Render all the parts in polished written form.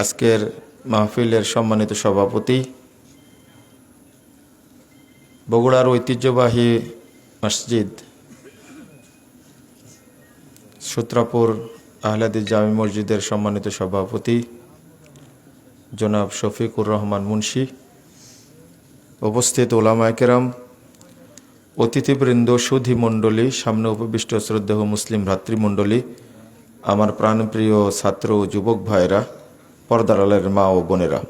আজকের মাহফিলের সম্মানিত সভাপতি, বগুড়ার ঐতিহ্যবাহী মসজিদ সূত্রাপুর আহলে হাদিস জামি মসজিদের সম্মানিত সভাপতি জনাব শফিকুর রহমান মুন্সি, উপস্থিত ওলামায়ে কেরাম, অতিথিবৃন্দ, সুধী মণ্ডলী, সামনে উপবিষ্ট শ্রদ্ধেয় মুসলিম ভ্রাতৃমণ্ডলী, আমার প্রাণপ্রিয় ছাত্র ও যুবক ভাইরা, পর্দার আলের মা ও বোনেরা,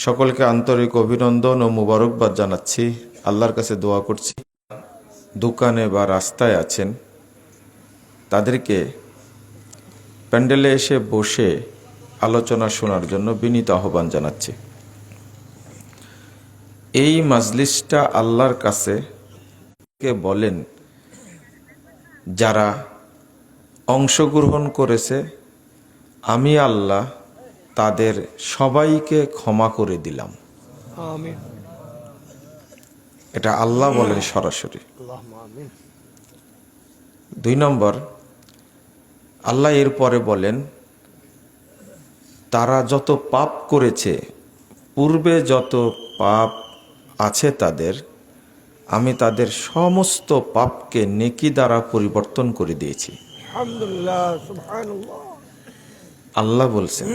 সকলকে আন্তরিক অভিনন্দন ও মুবারকবাদ জানাচ্ছি। আল্লাহর কাছে দোয়া করছি দোকানে বা রাস্তায় আছেন তাদেরকে প্যান্ডেলে এসে বসে আলোচনা শোনার জন্য বিনীত আহ্বান জানাচ্ছি। এই মাজলিসটা আল্লাহর কাছে কে বলেন যারা অংশগ্রহণ করেছে, আমি আল্লাহ তাদের সবাইকে ক্ষমা করে দিলাম। আমিন। এটা আল্লাহ বলেন সরাসরি। 2 নম্বর, আল্লাহ এরপরে বলেন তারা যত পাপ করেছে, পূর্বে যত পাপ আছে তাদের, আমি তাদের সমস্ত পাপকে নেকি দ্বারা পরিবর্তন করে দিয়েছি। আলহামদুলিল্লাহ, সুবহানাল্লাহ। আল্লাহ বলছেন।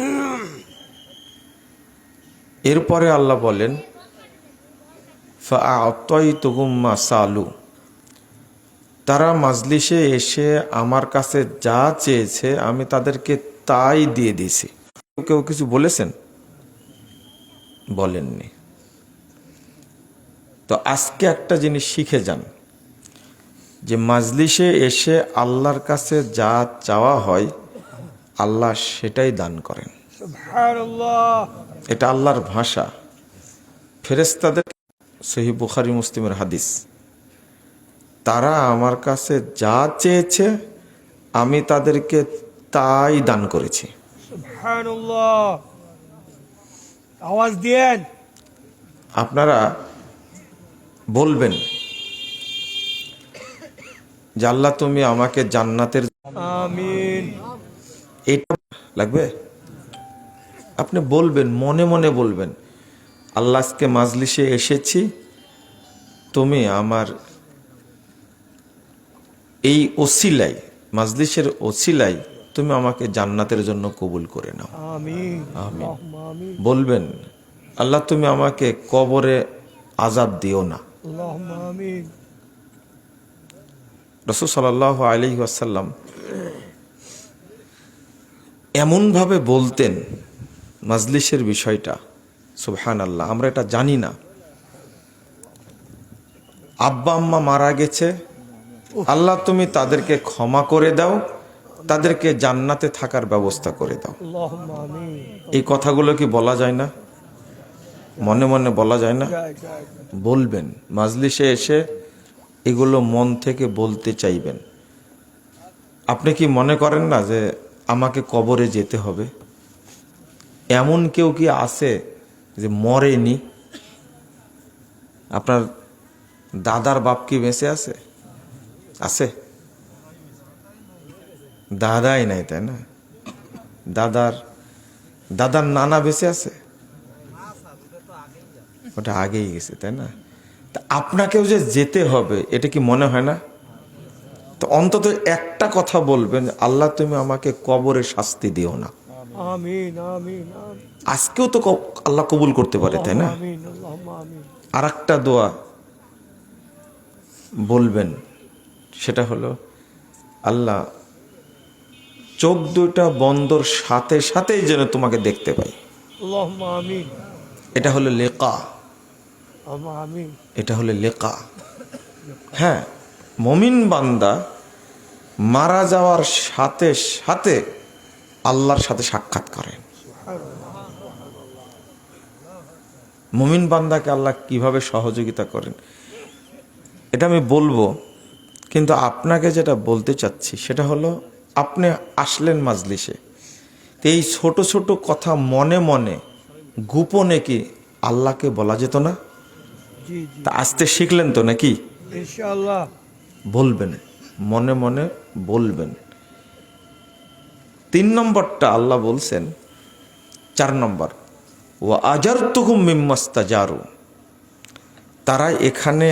এরপরে আল্লাহ বলেন ফাআতাইতুহুম মা সালু, তারা মাজলিসে এসে আমার কাছে যা চেয়েছে আমি তাদেরকে তাই দিয়ে দিয়েছি। কেউ কিছু বলেছেন? বলেননি। তো আজকে একটা জিনিস শিখে যান যে মাজলিসে এসে আল্লাহর কাছে যা চাওয়া হয় আল্লাহ সেটাই দান করেন। সুবহানাল্লাহ। এটা আল্লাহর ভাষা। ফেরেশতাদের সহিহ বুখারী মুসলিমের হাদিস, তারা আমার কাছে যা চেয়েছে আমি তাদেরকে তাই দান করেছি। সুবহানাল্লাহ। আওয়াজ দেন। আপনারা বলবেন যে আল্লাহ তুমি আমাকে জান্নাতের, আমিন। এটা লাগবে। আপনি বলবেন, মনে মনে বলবেন, আল্লাহ আজকে মাজলিসে এসেছি, তুমি আমার এই ওসিলাই, মাজলিসের ওসিলাই তুমি আমাকে জান্নাতের জন্য কবুল করে নাও। আমিন। আমিন। আমিন। বলবেন আল্লাহ তুমি আমাকে কবরে আযাব দিও না। আল্লাহুম্মা আমিন। রাসূল সাল্লাল্লাহু আলাইহি ওয়াসাল্লাম এমনভাবে বলতেন মাজলিসের বিষয়টা, সুবহানাল্লাহ। আমরা এটা জানি না। আব্বা আম্মা মারা গেছে, আল্লাহ তুমি তাদেরকে ক্ষমা করে দাও, তাদেরকে জান্নাতে থাকার ব্যবস্থা করে দাও। আল্লাহুম্মা আমিন। এই কথাগুলো কি বলা যায় না? মনে মনে বলা যায় না? জয় জয়। বলবেন, মাজলিসে এসে এগুলো মন থেকে বলতে চাইবেন। আপনি কি মনে করেন না যে আমাকে কবরে যেতে হবে? এমন কেউ কি আছে যে মরেনি? আপনার দাদার বাপ কি বেঁচে আছে? আছে? দাদাই নাই, তাই না? দাদার নানা বেঁচে আছে? ওটা আগেই গেছে, তাই না? তা আপনাকেও যে যেতে হবে এটা কি মনে হয় না? তো অন্তত একটা কথা বলবেন, আল্লাহ তুমি আমাকে কবরে শাস্তি দিও না। আমিন। আমিন। আজকেও তো আল্লাহ কবুল করতে পারে, তাই না? আমিন। আল্লাহুম্মা আমিন। আর একটা দোয়া বলবেন, সেটা হলো আল্লাহ চোখ দুইটা বন্দর সাথে সাথেই যেন তোমাকে দেখতে পাই। আল্লাহুম্মা আমিন। এটা হলো লিকা। আল্লাহুম্মা আমিন। এটা হলো লিকা। হ্যাঁ, মুমিন বান্দা মারা যাওয়ার সাথে সাথে আল্লাহর সাথে সাক্ষাৎ করেন। মুমিন বান্দাকে আল্লাহ কিভাবে সহযোগিতা করেন এটা আমি বলবো, কিন্তু আপনাকে যেটা বলতে চাচ্ছি সেটা হলো আপনি আসলেন মাজলিসে, তো এই ছোট ছোট কথা মনে মনে গোপনে কি আল্লাহকে বলা যেত না? জি জি। তা আসতে শিখলেন তো নাকি? ইনশাআল্লাহ বলবেন, মনে মনে বলবেন। 3 নম্বরটা আল্লাহ বলছেন 4 নম্বর, ওয়া আজারতুহুম মিম্মাস্তাজারু, তারা এখানে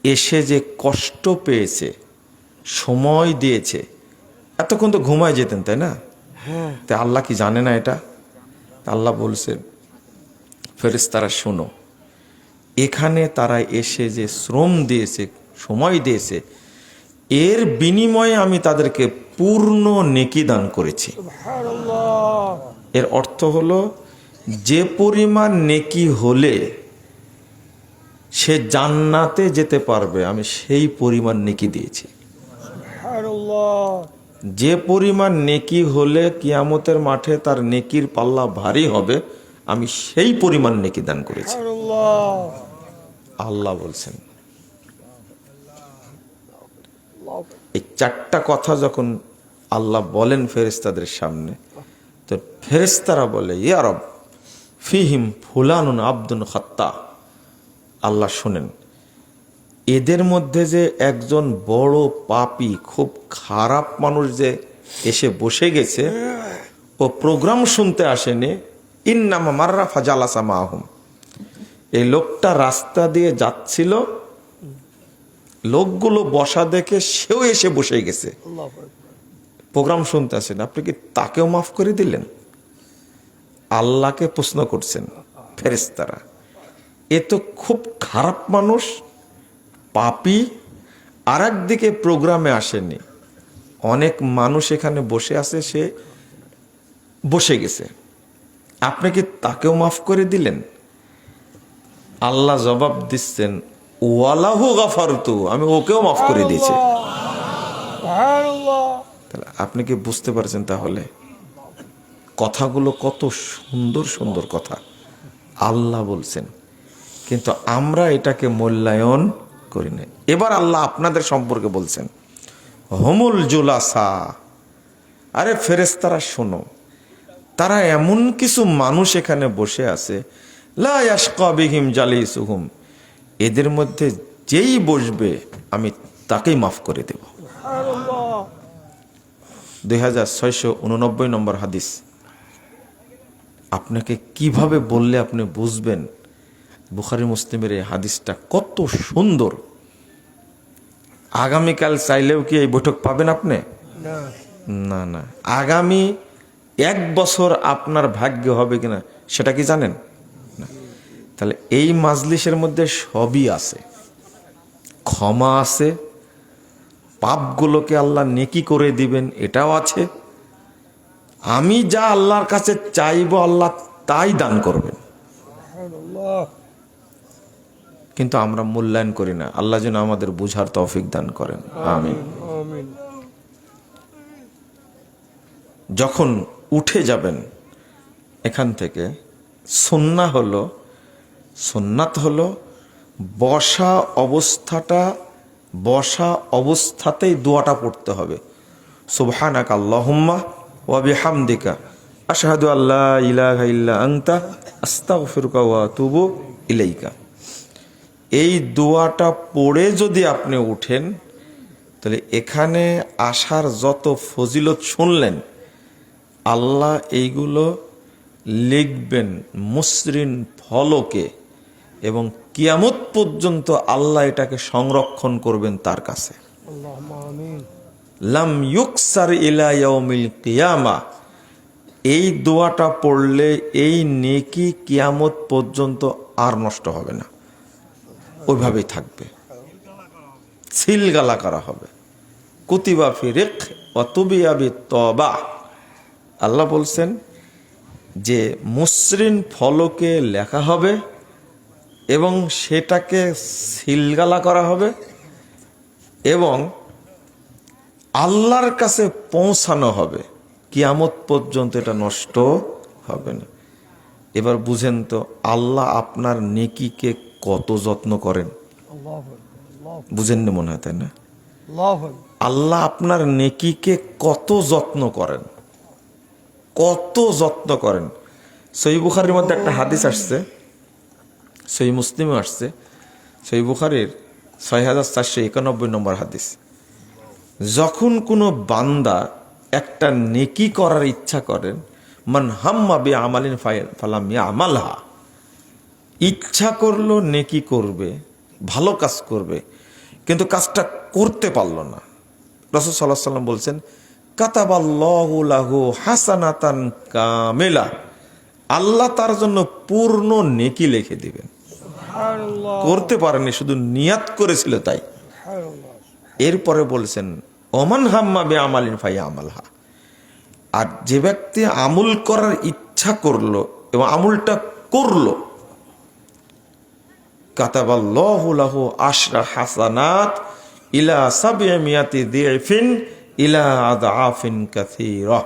এসে যে কষ্ট পেয়েছে, সময় দিয়েছে, এতক্ষণ তো ঘুমায় যেতেন তাই না? হ্যাঁ। তা আল্লাহ কি জানে না এটা? আল্লাহ বলছেন ফেরেশতারা শোনো, এখানে তারা এসে যে শ্রম দিয়েছে, সময় দিয়েছে, এর বিনিময়ে আমি তাদেরকে পূর্ণ নেকি দান করেছি। সুবহানাল্লাহ। এর অর্থ হলো যে পরিমাণ নেকি হলে সে জান্নাতে যেতে পারবে, আমি সেই পরিমাণ নেকি দিয়েছি। সুবহানাল্লাহ। যে পরিমাণ নেকি হলে কিয়ামতের মাঠে তার নেকির পাল্লা ভারী হবে, আমি সেই পরিমাণ নেকি দান করেছি। সুবহানাল্লাহ। আল্লাহ বলছেন। আল্লাহু এই 4টা কথা যখন আল্লাহ বলেন ফেরেশতাদের সামনে, তো ফেরেশতারা বলে, ইয়া রব ফিহিম ফুলানুন আব্দুন খাত্তা। আল্লাহ শুনেন, এদের মধ্যে যে একজন বড় পাপী, খুব খারাপ মানুষ যে এসে বসে গেছে, ও প্রোগ্রাম শুনতে আসেনি, ইন্নামা মাররা ফাজালাসা মাহুম। এই লোকটা রাস্তা দিয়ে যাচ্ছিল, লোকগুলো বসা দেখে সেও এসে বসে গেছে, আল্লাহু আকবার। প্রোগ্রাম শুনতে আসেন, আপনি কি তাকেও মাফ করে দিলেন? আল্লাহকে প্রশ্ন করছেন ফেরেশতারা। এ তো খুব খারাপ মানুষ, পাপী, আর একদিকে প্রোগ্রামে আসেনি, অনেক মানুষ এখানে বসে আছে, সে বসে গেছে, আপনি কি তাকেও মাফ করে দিলেন? আল্লাহ জবাব দিচ্ছেন, ওয়ালাহু গাফারতু, আমি ওকেও মাফ করে দিয়েছি। সুবহানাল্লাহ। তাহলে আপনি কি বুঝতে পারছেন? তাহলে কথাগুলো কত সুন্দর সুন্দর কথা আল্লাহ বলছেন, কিন্তু আমরা এটাকে মূল্যায়ন করি না। এবার আল্লাহ আপনাদের সম্পর্কে বলছেন, হুমুল জুলাসা। আরে ফেরেশতারা শোনো, তারা এমন কিছু মানুষ এখানে বসে আছে, লা ইয়াশকা বিহিম জালিসুহুম, এদের মধ্যে যেই বসবে আমি তাকেই মাফ করে দেব। সুবহানাল্লাহ। 2689 নম্বর হাদিস। আপনাকে কিভাবে বললে আপনি বুঝবেন বুখারী মুসলিমের এই হাদিসটা কত সুন্দর? আগামীকাল চাইলেও কি এই বৈঠক পাবেন আপনি? না। না না, আগামী 1 বছর আপনার ভাগ্য হবে কিনা সেটা কি জানেন না? তাহলে এই মাজলিসের মধ্যে সবই আছে, ক্ষমা আছে, পাপগুলোকে আল্লাহ নেকি করে দিবেন এটাও আছে, আমি যা আল্লাহর কাছে চাইবো আল্লাহ তাই দান করবেন। সুবহানাল্লাহ। কিন্তু আমরা মূল্যায়ন করি না। আল্লাহ যেন আমাদের বুঝার তৌফিক দান করেন, আমিন। আমিন। যখন উঠে যাবেন এখান থেকে, সুন্নাত হলো বসা অবস্থাতেই দোয়াটা পড়তে হবে, সুবহানাকা আল্লাহুম্মা ওয়া বিহামদিকা আশহাদু আল্লা ইলাহা ইল্লা আনতা আস্তাগফিরুকা ওয়া আতুবু ইলাইকা। এই দোয়াটা পড়ে যদি আপনি উঠেন, তাহলে এখানে আসার যত ফজিলত শুনলেন, আল্লাহ এইগুলো লিখবেন মসৃণ ফলকে, এবং কিয়ামত পর্যন্ত আল্লাহ এটাকে সংরক্ষণ করবেন তার কাছে। আল্লাহুম্মা আমিন। লাম ইউকসার ইলা ইয়াউমিল কিয়ামা। এই দোয়াটা পড়লে এই নেকি কিয়ামত পর্যন্ত আর নষ্ট হবে না, ওইভাবেই থাকবে, সিলগালা করা হবে। কুতিবা ফি রিক ওয়া তুবিয়া বিত-তওবা। আল্লাহ বলছেন যে মসৃণ ফলকে লেখা হবে এবং সেটাকে সিলগালা করা হবে এবং আল্লাহর কাছে পৌঁছানো হবে, কিয়ামত পর্যন্ত এটা নষ্ট হবে না। এবার বুঝেন তো আল্লাহ আপনার নেকিকে কত যত্ন করেন। আল্লাহু আকবার। বুঝেন না মনে হয়, তাই না? আল্লাহু আকবার। আল্লাহ আপনার নেকিকে কত যত্ন করেন, কত যত্ন করেন। সহিহ বুখারীর মধ্যে একটা হাদিস আসছে, সহিহ মুসলিমে আসছে, সহিহ বুখারীর 6491 নম্বর হাদিস। যখন কোনো বান্দা একটা নেকি করার ইচ্ছা করেন, মান হাম্মা বি আমালিন ফালাম ইয়ামালহা, ইচ্ছা করলো নেকি করবে, ভালো কাজ করবে, কিন্তু কাজটা করতে পারলো না। রাসূল সাল্লাল্লাহু আলাইহি ওয়াসাল্লাম বলছেন কাতাবাল্লাহু লাহু হাসানাতান কামিলা, আল্লাহ তার জন্য পূর্ণ নেকি লিখে দিবেন। সুবহানাল্লাহ। করতে পারেনি, শুধু নিয়াত করেছিল তাই। সুবহানাল্লাহ। এরপরে বলছেন ওমান হাম্মা বে আমালিন ফাইয়া আমালহা, আর যে ব্যক্তি আমল করার ইচ্ছা করলো এবং আমলটা করলো, কাতাবাল্লাহু লাহু আশরা হাসানাত ইলা সাবঈমিয়াতি দিফিন ইলা আদআফিন কাসীরা।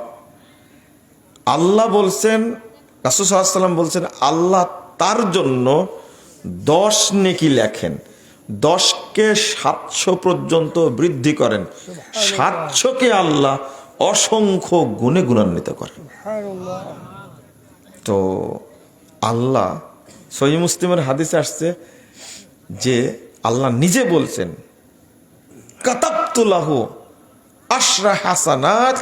আল্লাহ বলছেন, রাসূল সাল্লাল্লাহু আলাইহি ওয়াসাল্লাম বলছেন, আল্লাহ তার জন্য 10 নেকি লেখেন, 10কে 700 পর্যন্ত বৃদ্ধি করেন, 700কে আল্লাহ অসংখ্য গুণে গুণান্বিত করেন। সুবহানাল্লাহ। তো আল্লাহ, সহিহ মুসলিমের হাদিসে আসছে যে আল্লাহ নিজে বলছেন কাতাবতু লাহু আশরা হাসানাত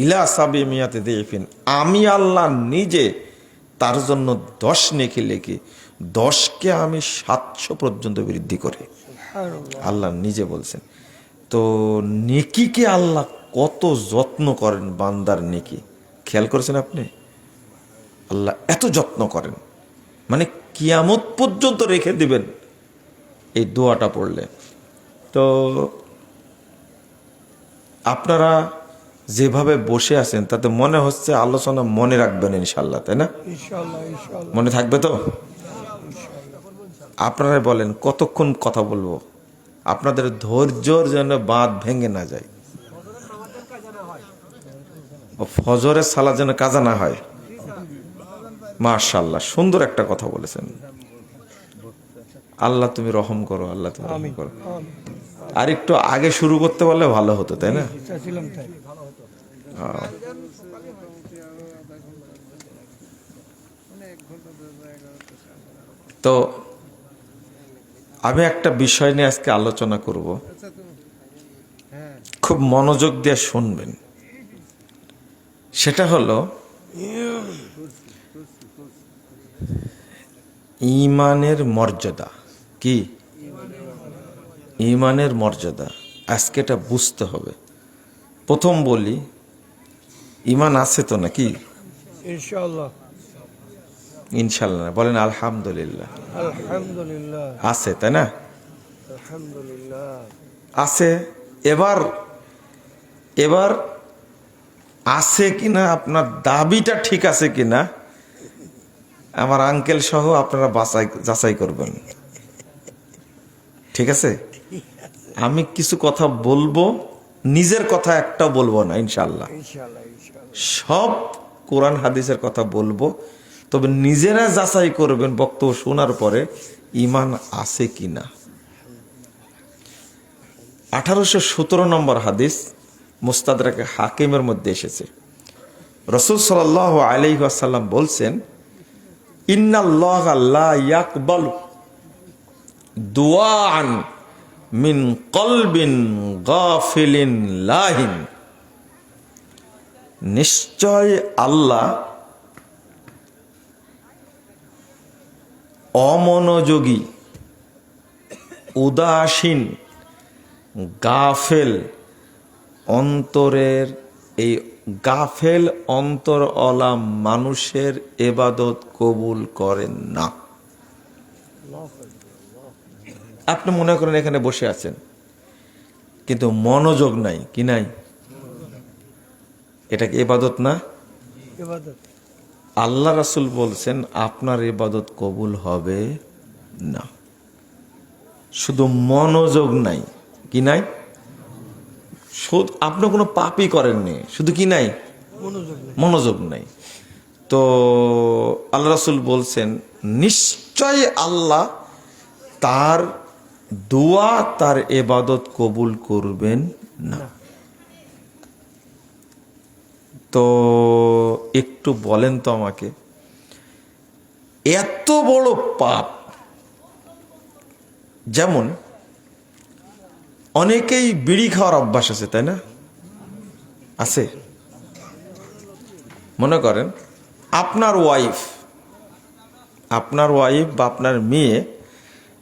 ইলা সাবঈমিয়াতি দিফিন, আমি আল্লাহ নিজে তার জন্য 10 নেকি লিখি, 10কে আমি 700 পর্যন্ত বৃদ্ধি করি। সুবহানাল্লাহ। আল্লাহ নিজে বলছেন। তো নেকিকে আল্লাহ কত যত্ন করেন, বান্দার নেকি খেয়াল করেছেন আপনি? আল্লাহ এত যত্ন করেন, মানে কিয়ামত পর্যন্ত রেখে দিবেন এই দোয়াটা পড়লে। তো আপনারা যেভাবে বসে আছেন তাতে মনে হচ্ছে আলোচনা মনে রাখবেন ইনশাল্লাহ, তাই না? ইনশাআল্লাহ, ইনশাআল্লাহ। মনে থাকবে তো? আপনারা বলেন কতক্ষণ কথা বলবো, আপনাদের ধৈর্যর যেন বাঁধ ভেঙে না যায়, ও ফজরের সালাত যেন কাজা না হয়। মাশাআল্লাহ, সুন্দর একটা কথা বলেছেন। আল্লাহ তুমি রহম করো, আল্লাহ তুমি রহম আমিন, করো। আমিন। আর একটু আগে শুরু করতে পারলে ভালো হতো, তাই না? চাচ্ছিলাম তাই। তো আমি একটা বিষয় নিয়ে আজকে আলোচনা করব, খুব মনোযোগ দিয়ে শুনবেন। সেটা হলো ঈমানের মর্যাদা। কি ঈমানের মর্যাদা? আজকে এটা বুঝতে হবে। প্রথম বলি, ঈমান আছে তো নাকি? ইনশাআল্লাহ। ইনশাল্লাহ বলেন আলহামদুলিল্লাহ। আলহামদুলিল্লাহ। আছে, তাই না? আলহামদুলিল্লাহ। আছে। এবার এবার আছে কিনা, আপনার দাবিটা ঠিক আছে কিনা, আমার আঙ্কেল সহ আপনারা যাচাই করবেন, ঠিক আছে? আমি কিছু কথা বলবো, নিজের কথা একটাও বলবো না ইনশাল্লাহ। ইনশাআল্লাহ, ইনশাআল্লাহ। সব কোরআন হাদিসের কথা বলবো, তবে নিজেরা যাচাই করবেন বক্তব্য শোনার পরে ঈমান আছে কিনা। 1817 নম্বর হাদিস মুস্তাদরাকে হাকিমের মধ্যে এসেছে। রাসূল সাল্লাল্লাহু আলাইহি ওয়াসাল্লাম বলছেন ইন্নাল্লাহা লা ইয়াকবালু দুআআন মিন কলবিন গাফিলিন লাহিন, নিশ্চয় আল্লাহ অমনোযোগী, উদাসীন, গাফেল অন্তরের, এই গাফেল অন্তরওয়ালা মানুষের ইবাদত কবুল করেন না। আপনি মনে করেন এখানে বসে আছেন কিন্তু মনোযোগ নাই, কি নাই? এটা কি ইবাদত না? ইবাদত। আল্লাহ রাসূল বলছেন আপনার ইবাদত কবুল হবে না। শুধু মনোযোগ নাই, কি নাই? আপনি কোনো পাপই করেননি, শুধু কি নাই? মনোযোগ নেই। মনোযোগ নাই। তো আল্লাহ রাসূল বলছেন নিশ্চয় আল্লাহ তার দোয়া, তার ইবাদত কবুল করবেন না। তো একটু বলেন তো আমাকে, এত বড় পাপ, যেমন অনেকেই বিড়ি খাওয়ার অভ্যাস আছে, তাই না? আছে। মনে করেন আপনার ওয়াইফ বা আপনার মেয়ে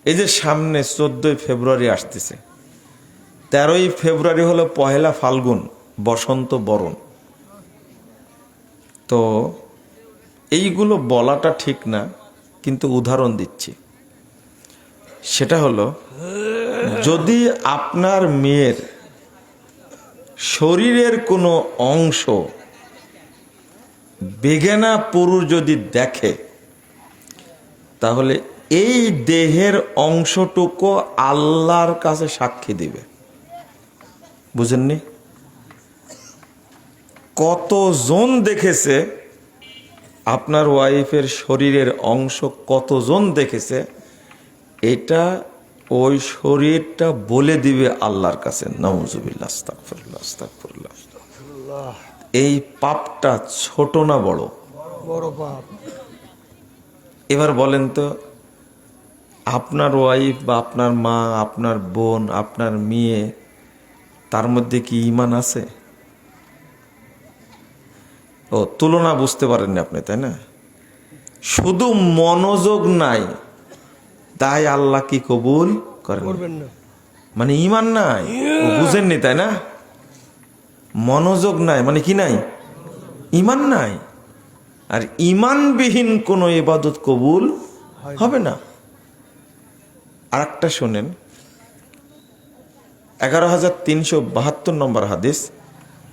এই যে সামনে 14ই ফেব্রুয়ারি আসতেছে, 13ই ফেব্রুয়ারি হলো পহেলা ফাল্গুন, বসন্ত বরণ। তো এইগুলো বলাটা ঠিক না, কিন্তু উদাহরণ দিচ্ছি। সেটা হলো, যদি আপনার মেয়ের শরীরের কোনো অংশ বেগানা পুরুষ যদি দেখে, তাহলে এই দেহের অংশটুকু আল্লাহর কাছে সাক্ষী দিবে। বুঝেননি? কতজন দেখেছে আপনার ওয়াইফের শরীরের অংশ, কতজন দেখেছে, এটা ওই শরীরটা বলে দিবে আল্লাহর কাছে। নাউজুবিল্লাহ, আস্তাগফিরুল্লাহ, আস্তাগফিরুল্লাহ। আল্লাহ, এই পাপটা ছোট না বড়? বড় পাপ। এবার বলেন তো, আপনার ওয়াইফ বা আপনার মা, আপনার বোন, আপনার মেয়ে, তার মধ্যে কি ঈমান আছে? ও, তুলনা বুঝতে পারেননি আপনি, তাই না? শুধু মনোযোগ নাই, তাই আল্লাহ কি কবুল করবেন না। মানে ঈমান নাই, ও বুঝেননি, তাই না? মনোযোগ নাই মানে কি নাই? ঈমান নাই। আর ঈমানবিহীন কোনো ইবাদত কবুল হবে না। আর একটা শোনেন, 11,372 নম্বর হাদিস,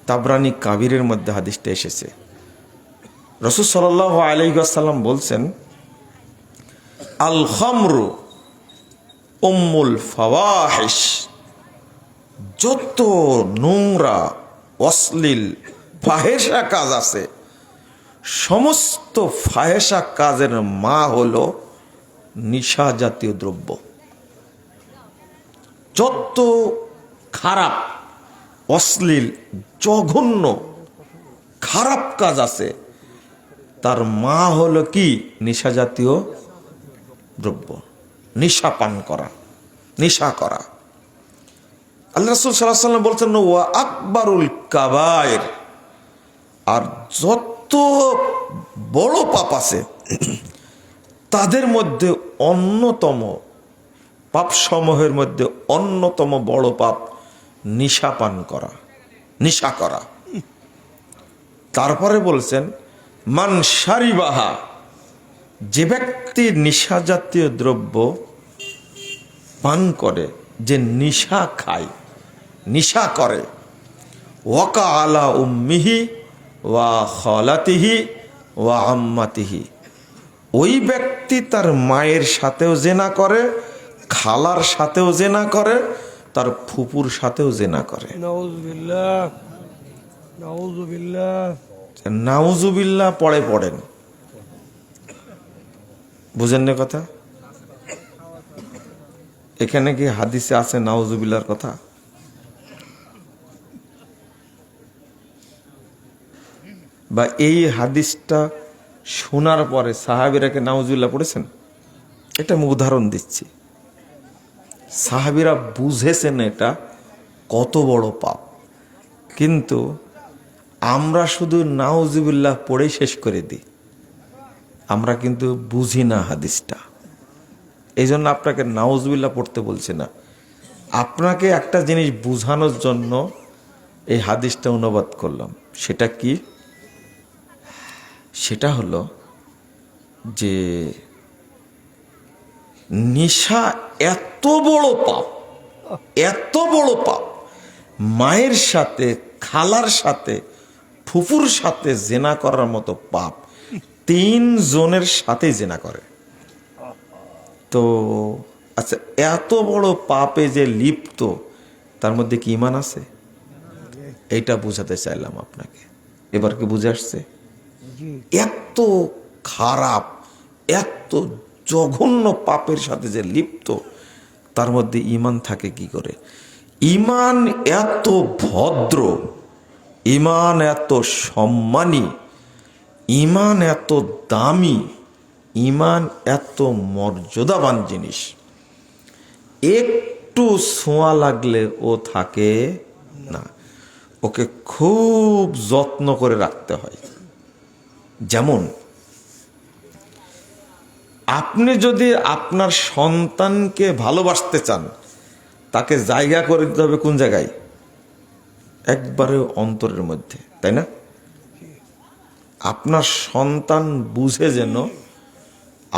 তাবরানি কাবিরের মধ্যে হাদিসটা এসেছে। রাসূল সাল্লাল্লাহু আলাইহি ওয়াসাল্লাম বলছেন, আল খামরু উম্মুল ফাওয়াহিশ, যত নোংরা অশ্লীল ফাহেসা কাজ আছে, সমস্ত ফাহেসা কাজের মা হলো নিশা জাতীয় দ্রব্য। যত খারাপ, অশ্লীল, জঘন্য খারাপ কাজ আছে, তার মা হলো কি? নিশা জাতীয় দ্রব্য, নিশা পান করা, নিশা করা। আল্লাহ রাসূল সাল্লাল্লাহু আলাইহি ওয়াসাল্লাম বলছেন, ওয়া আকবারুল কাবায়ের, আর যত বড় পাপ আছে তাদের মধ্যে অন্যতম, পাপ সমূহের মধ্যে অন্যতম বড় পাপ নিশা পান করা, নিশা করা। তারপরে বলছেন, মান শারিবাহা, যে ব্যক্তি নিশা জাতীয় দ্রব্য পান করে, যে নিশা খায়, নিশা করে, ওয়াকা আলা উম্মিহি ওয়া খালাতিহি ওয়া আম্মাতিহি, ওই ব্যক্তি তার মায়ের সাথেও জেনা করে, খালার সাথেও জেনা করে, তার ফুপুর সাথেও জেনা করে। নাউজুবিল্লাহ, নাউজুবিল্লাহ। নাউজুবিল্লাহ পড়েন, বুঝেন না কথা? এখানে কি হাদিসে আছে নাউজুবিল্লাহর কথা? বা এই হাদিসটা শোনার পরে সাহাবীরা কে নাউজুবিল্লাহ পড়েছেন? এটা আমি উদাহরণ দিচ্ছি। সাহাবীরা বুঝেছেন এটা কত বড় পাপ, কিন্তু আমরা শুধু নাউজুবিল্লাহ পড়েই শেষ করে দিই। আমরা কিন্তু বুঝি না হাদিসটা। এই জন্য আপনাকে নাউজুবিল্লাহ পড়তে বলছি না, আপনাকে একটা জিনিস বুঝানোর জন্য এই হাদিসটা অনুবাদ করলাম। সেটা কি? সেটা হলো যে নিশা এত বড় পাপ, এত বড় পাপ, মায়ের সাথে, খালার সাথে, ফুফুর সাথে জেনা করার মতো পাপ 3 জনের সাথে জেনা করে। তো আচ্ছা, এত বড় পাপে যে লিপ্ত, তার মধ্যে কি ঈমান আছে? এইটা বুঝাতে চাইলাম আপনাকে। এবার কি বুঝে আসছে? এত খারাপ, এত জঘন্য পাপের সাথে যে লিপ্ত, তার মধ্যে ঈমান থাকে কি করে? ঈমান এত ভদ্র, ঈমান এত সম্মানী, ঈমান এত দামি, ঈমান এত মর্যাদাবান জিনিস, একটু ছোঁয়া লাগলে ও থাকে না, ওকে খুব যত্ন করে রাখতে হয়। যেমন আপনি যদি আপনার সন্তানকে ভালোবাসতে চান, তাকে জায়গা করে দিতে হবে কোন জায়গায়? একবারে অন্তরের মধ্যে, তাই না? আপনার সন্তান বুঝে যেন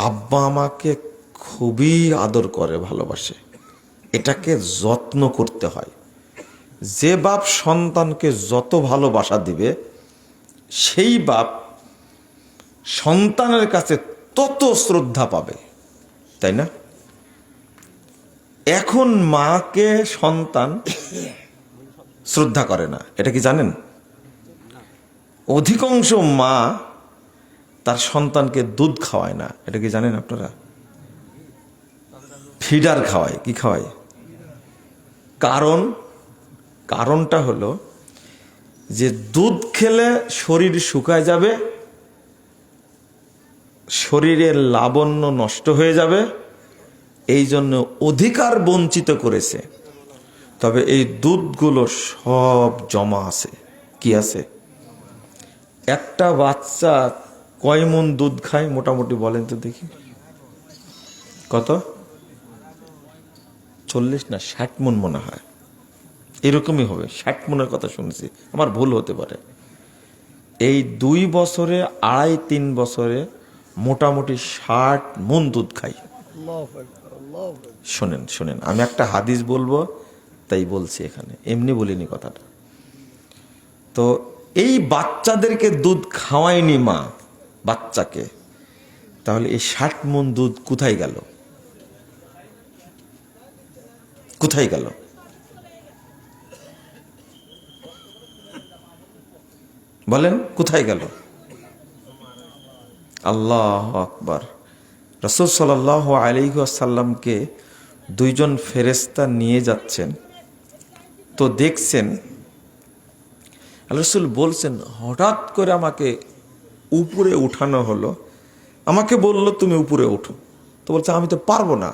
আব্বা আমাকে খুবই আদর করে, ভালোবাসে, এটাকে যত্ন করতে হয়। যে বাপ সন্তানকে যত ভালোবাসা দিবে, সেই বাপ সন্তানের কাছে তত শ্রদ্ধা পাবে, তাই না? এখন মাকে সন্তান শ্রদ্ধা করে না, এটা কি জানেন? অধিকাংশ মা তার সন্তানকে দুধ খাওয়ায় না, এটা কি জানেন আপনারা? ফিডার খাওয়ায়। কি খাওয়ায়? কারণটা হলো যে দুধ খেলে শরীর শুকায় যাবে, শরীরের লাবণ্য নষ্ট হয়ে যাবে, এই জন্য অধিকার বঞ্চিত করেছে। তবে এই দুধগুলো সব জমা আছে। কি আছে? একটা বাচ্চা কয় মণ দুধ খায় মোটামুটি বলেন তো দেখি? কত? 40 না 60 মণ মনে হয়, এরকমই হবে। 60 মণের কথা শুনেছি, আমার ভুল হতে পারে। এই 2 বছরে, 2.5-3 বছরে মোটামুটি 60 মণ দুধ খাই। শোনেন, আমি একটা হাদিস বলবো তাই বলছি, এখানে এমনি বলিনি কথাটা। তো এই বাচ্চাদেরকে দুধ খাওয়ায়নি মা বাচ্চাকে, তাহলে এই 60 মণ দুধ কোথায় গেল? কোথায় গেল? বলেন, কোথায় গেল? আল্লাহু আকবার। রাসূল সাল্লাল্লাহু আলাইহি ওয়াসাল্লামকে 2 জন ফেরেশতা নিয়ে যাচ্ছেন, তো দেখছেন রাসূল বলছেন, হঠাৎ করে আমাকে উপরে উঠানো হলো, আমাকে বলল তুমি উপরে ওঠো। তো বলছে আমি তো পারবো না।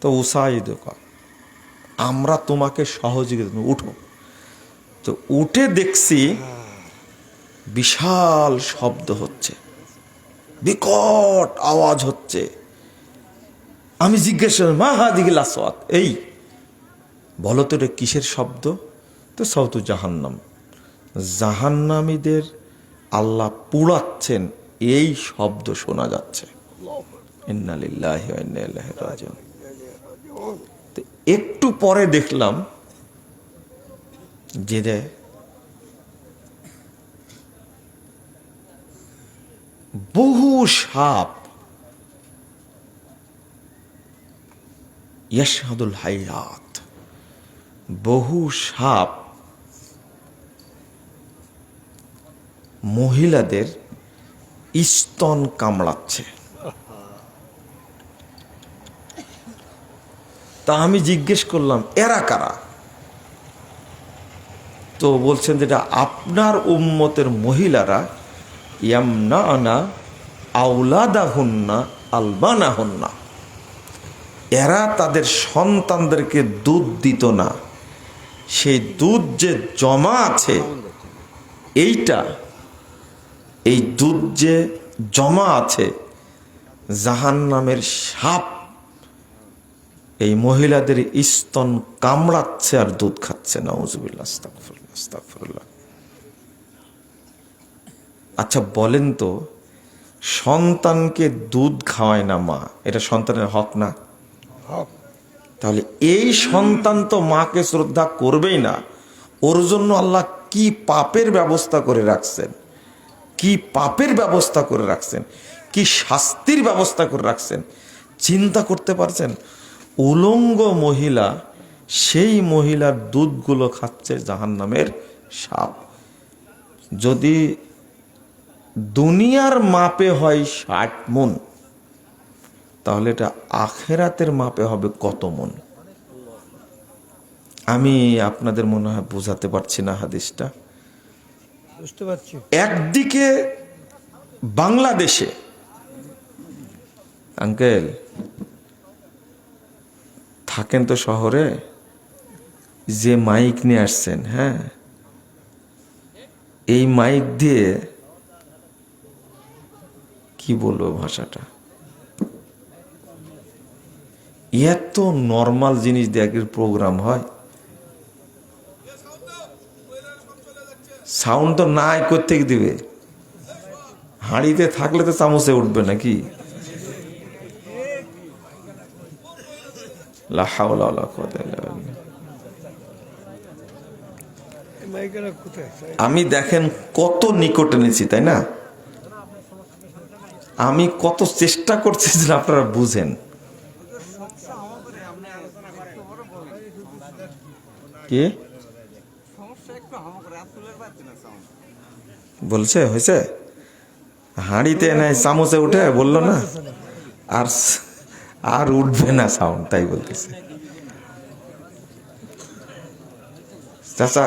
তো উসাইদুকা, আমরা তোমাকে সহযোগিতা, তুমি উঠো। তো উঠে দেখছি বিশাল শব্দ হচ্ছে, বিকট আওয়াজ হচ্ছে। আমি জিজ্ঞেস করলাম, মা হাদিহিল আসওয়াত, এই বলো তো এটা কিসের শব্দ? তো সাউতু জাহান্নাম, জাহান্নামীদের আল্লাহ পুড়াচ্ছেন, এই শব্দ শোনা যাচ্ছে। ইন্না লিল্লাহি ওয়া ইন্না ইলাইহি রাজিউন। তো একটু পরে দেখলাম যে বহু সাপ, ইয়াশহাদুল হাইয়াত, বহু সাপ মহিলাদের স্তন কামড়াচ্ছে। তা আমি জিজ্ঞেস করলাম এরা কারা? তো বলছেন যেটা আপনার উম্মতের মহিলারা, ইয়ামনানা আওলাদাহুন্না আলবানাহুন্না, এরা তাদের সন্তানদেরকে দুধ দিত না, সেই দুধ যে জমা আছে, এই দুধ যে জমা আছে, জাহান্নামের সাপ এই মহিলাদের স্তন কামড়াচ্ছে আর দুধ খাচ্ছে। নাউজুবিল্লাহ, আস্তাগফিরুল্লাহ, আস্তাগফিরুল্লাহ। আচ্ছা বলেন তো, সন্তানকে দুধ খাওয়ায় না মা, এটা সন্তানের হক না? তাহলে এই সন্তান তো মাকে শ্রদ্ধা করবেই না, ওর জন্য আল্লাহ কি পাপের ব্যবস্থা করে রাখছেন, কি পাপের ব্যবস্থা করে রাখছেন, কি শাস্তির ব্যবস্থা করে রাখছেন, চিন্তা করতে পারছেন? উলঙ্গ মহিলা, সেই মহিলার দুধগুলো খাচ্ছে জাহান্নামের সাপ। যদি দুনিয়ার মাপে হয় 60 মণ, তাহলে এটা আখেরাতের মাপে হবে কত মণ? আমি আপনাদের মনে হয় বোঝাতে পারছি না হাদিসটা। বুঝতে পারছি। একদিকে বাংলাদেশে, আঙ্কেল থাকেন তো শহরে, যে মাইক নিয়ে আসছেন, হ্যাঁ, এই মাইক দিয়ে কি বলবো ভাষাটা, এত নর্মাল জিনিস দিয়ে একটি প্রোগ্রাম হয়। সাউন্ড তো নাই করতে দিবে, হাঁড়িতে থাকলে তো চামচে উঠবে নাকি। লা হাওলা ওয়ালা কুওয়াতা ইল্লা বিল্লাহ। মাইকেরা কোথায়? আমি দেখেন কত নিকট এনেছি, তাই না? আমি কত চেষ্টা করছি যে আপনারা বুঝেন। কি বলছে হয়েছে? হাঁড়িতে নাই চামচে উঠে বললো না, আর আর উঠবে না সাউন্ড, তাই বলতেছে। চাচা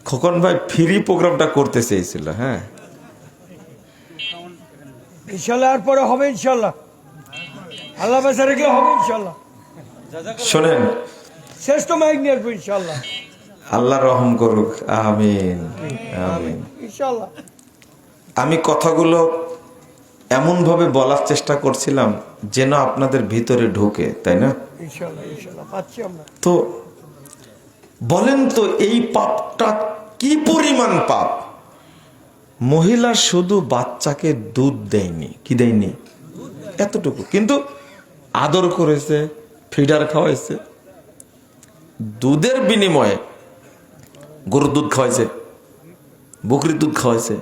খোকন ভাই ফ্রি প্রোগ্রামটা করতে চেয়েছিল। হ্যাঁ ইনশাল্লাহ আর পরে হবে ইনশাল্লাহ, আল্লাহ বেঁচে রেখে হবে ইনশাল্লাহ। শোনেন, শ্রেষ্ঠ মাইক নিয়ে আসবো ইনশাল্লাহ। আল্লাহ রহম করুক, আমিন আমিন। ইনশাল্লাহ আমি কথাগুলো এমন ভাবে বলার চেষ্টা করছিলাম যেন আপনাদের ভিতরে ঢোকে, তাই না? ইনশাল্লাহ ইনশাল্লাহ পাচ্ছি আমরা। তো বলেন তো এই পাপটা কি পরিমাণ পাপ? মহিলা শুধু বাচ্চাকে দুধ দেয়নি, কি দেয়নি? এতটুকু, কিন্তু আদর করেছে, ফিডার খাওয়াইছে, দুধের বিনিময়ে গরুর দুধ খাওয়াইছে, বকরির দুধ খাওয়াইছে,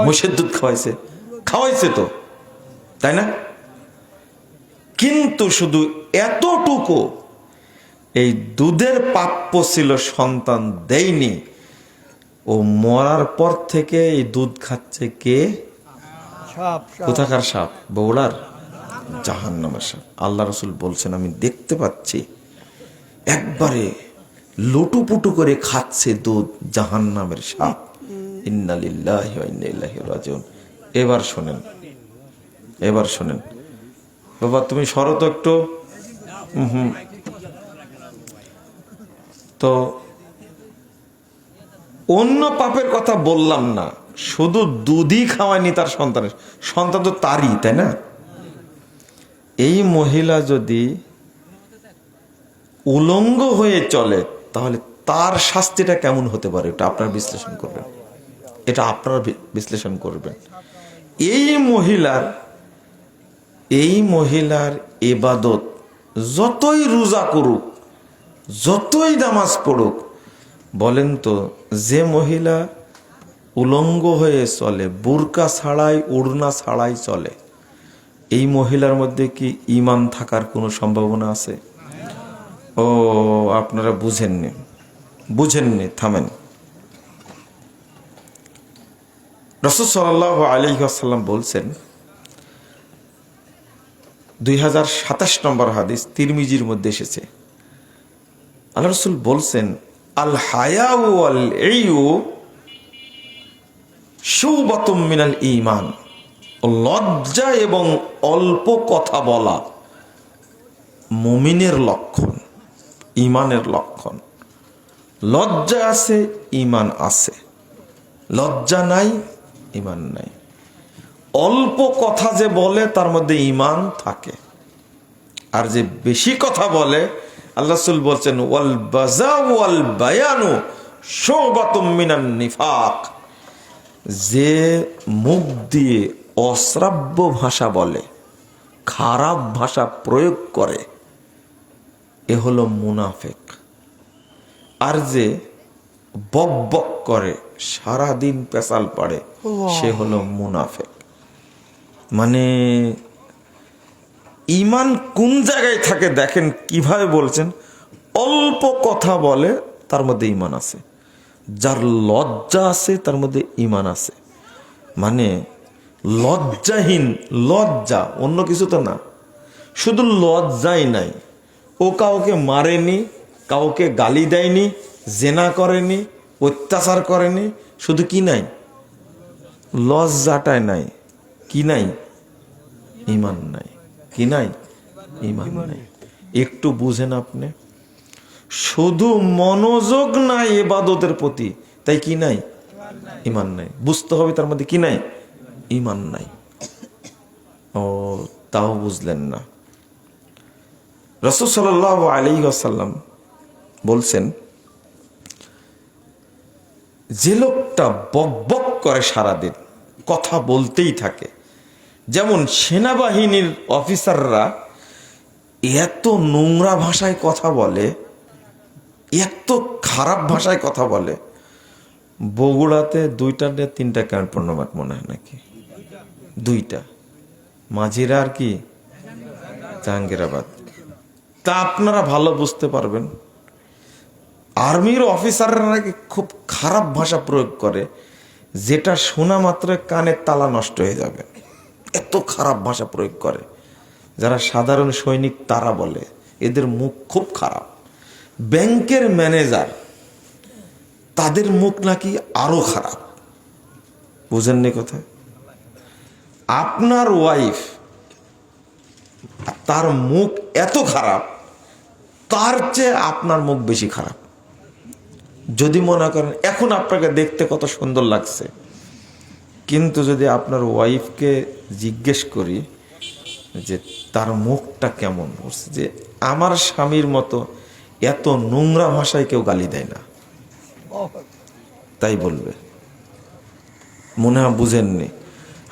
মোষের দুধ খাওয়াইছে, খাওয়াইছে তো, তাই না? কিন্তু শুধু এতটুকু, এই দুধের প্রাপ্য ছিল সন্তান দেয়নি। ও মরার পর থেকে এই দুধ খাচ্ছে কে? সাপ। কোথাকার সাপ? বৌড়ার জাহান্নামের সাপ। আল্লাহ রাসূল বলছেন, আমি দেখতে পাচ্ছি একবারে লুটুপুটু করে খাচ্ছে দুধ জাহান্নামের সাপ। ইন্না লিল্লাহি ওয়া ইন্না ইলাইহি রাজিউন। এবার শোনেন বাবা, তুমি সরো তো একটু। তো অন্য পাপের কথা বললাম না, শুধু দুধই খাওয়ায়নি তার সন্তানের, সন্তান তো তারই, তাই না? এই মহিলা যদি উলঙ্গ হয়ে চলে তাহলে তার শাস্তিটা কেমন হতে পারে, এটা আপনারা বিশ্লেষণ করবেন। এই মহিলার ইবাদত যতই রোজা করুক, যতই নামাজ পড়ুক, বলেন তো যে মহিলা উলঙ্গ হয়ে চলে, বুরকা ছাড়াই, ওড়না ছাড়াই চলে, এই মহিলার মধ্যে কি ঈমান থাকার কোনো সম্ভাবনা আছে? ও আপনারা বুঝেননি, থামেন। রাসূল সাল্লাল্লাহু আলাইহি ওয়াসাল্লাম বলছেন, 2027 নম্বর হাদিস, তিরমিজির মধ্যে এসেছে। আল্লাহ রাসূল বলছেন, আল হায়াউ ওয়াল ইয়ু শুবাতুম মিনাল ঈমান। লজ্জা এবং অল্প কথা বলা মুমিনের লক্ষণ, ঈমানের লক্ষণ। লজ্জা আছে, ঈমান আছে। লজ্জা নাই, ঈমান নাই। অল্প কথা যে বলে তার মধ্যে ঈমান থাকে, আর যে বেশি কথা বলে, আল্লাহ রাসূল বলছেন, ওয়াল বাযা ওয়াল বায়ানু শুবাতুম মিনান নিফাক। যে মুখ দিয়ে অশ্রাব্য ভাষা বলে, খারাপ ভাষা প্রয়োগ করে, এ হলো মুনাফিক। আর যে বক বক করে, সারাদিন পেশাল পাড়ে, সে হলো মুনাফিক। মানে ঈমান কোন জায়গায় থাকে দেখেন কিভাবে বলছেন, অল্প কথা বলে তার মধ্যে ঈমান আছে, যার লজ্জা আছে তার মধ্যে ঈমান আছে। মানে লজ্জাহীন, লজ্জা অন্য কিছু তো না, শুধু লজ্জাই নাই। ও কাউকে মারেনি, কাউকে গালি দেয়নি, জেনা করেনি, অত্যাচার করেনি, শুধু কি নাই? লজ্জাটাই নাই। কি নাই? ঈমান নাই। কি নাই? ঈমান নাই। একটু বুঝেন আপনি, শুধু মনোযোগ নাই ইবাদতের প্রতি, তাই কি নাই? ঈমান নাই। বুঝতে হবে তার মধ্যে কি নাই? ঈমান নাই। ও তাও বুঝলেন না। রাসূল সাল্লাল্লাহু আলাইহি ওয়াসাল্লাম বলছেন, যে লোকটা বকবক করে সারাদিন, কথা বলতেই থাকে, যেমন সেনাবাহিনীর অফিসাররা এত নোংরা ভাষায় কথা বলে, এত খারাপ ভাষায় কথা বলে। বগুড়াতে 2টা না 3টা ক্যান্টনমেন্ট মনে হয় নাকি, 2টা, মাঝিরা আর কি জাহাঙ্গীরাবাদ। তা আপনারা ভালো বুঝতে পারবেন, আর্মির অফিসাররা নাকি খুব খারাপ ভাষা প্রয়োগ করে, যেটা শোনা মাত্র কানের তালা নষ্ট হয়ে যাবে, এত খারাপ ভাষা প্রয়োগ করে। যারা সাধারণ সৈনিক তারা বলে এদের মুখ খুব খারাপ। ব্যাংকের ম্যানেজার, তাদের মুখ নাকি আরো খারাপ। বুঝেননি কথা? আপনার ওয়াইফ, তার মুখ এত খারাপ, তার চেয়ে আপনার মুখ বেশি খারাপ। যদি মনে করেন এখন আপনাকে দেখতে কত সুন্দর লাগছে, কিন্তু যদি আপনার ওয়াইফকে জিজ্ঞেস করি যে তার মুখটা কেমন, বলছে যে আমার স্বামীর মতো এত নোংরা ভাষায় কেউ গালি দেয় না, তাই বলবে। মনে হয় বুঝেননি।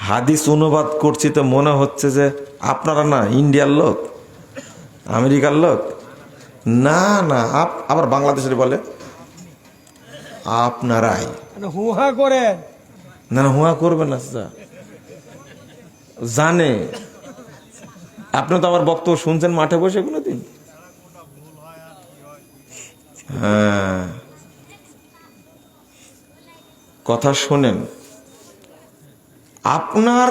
হাদিস অনুবাদ করছি তো মনে হচ্ছে যে আপনারা না ইন্ডিয়ার লোক, আমেরিকার লোক। না না, আবার বাংলাদেশের বলে আপনারাই। হুহা করেন না না, হুয়া করবেন না, জানে। আপনি তো আমার বক্তব্য শুনছেন মাঠে বসে কোনোদিন? হ্যাঁ, কথা শোনেন। আপনার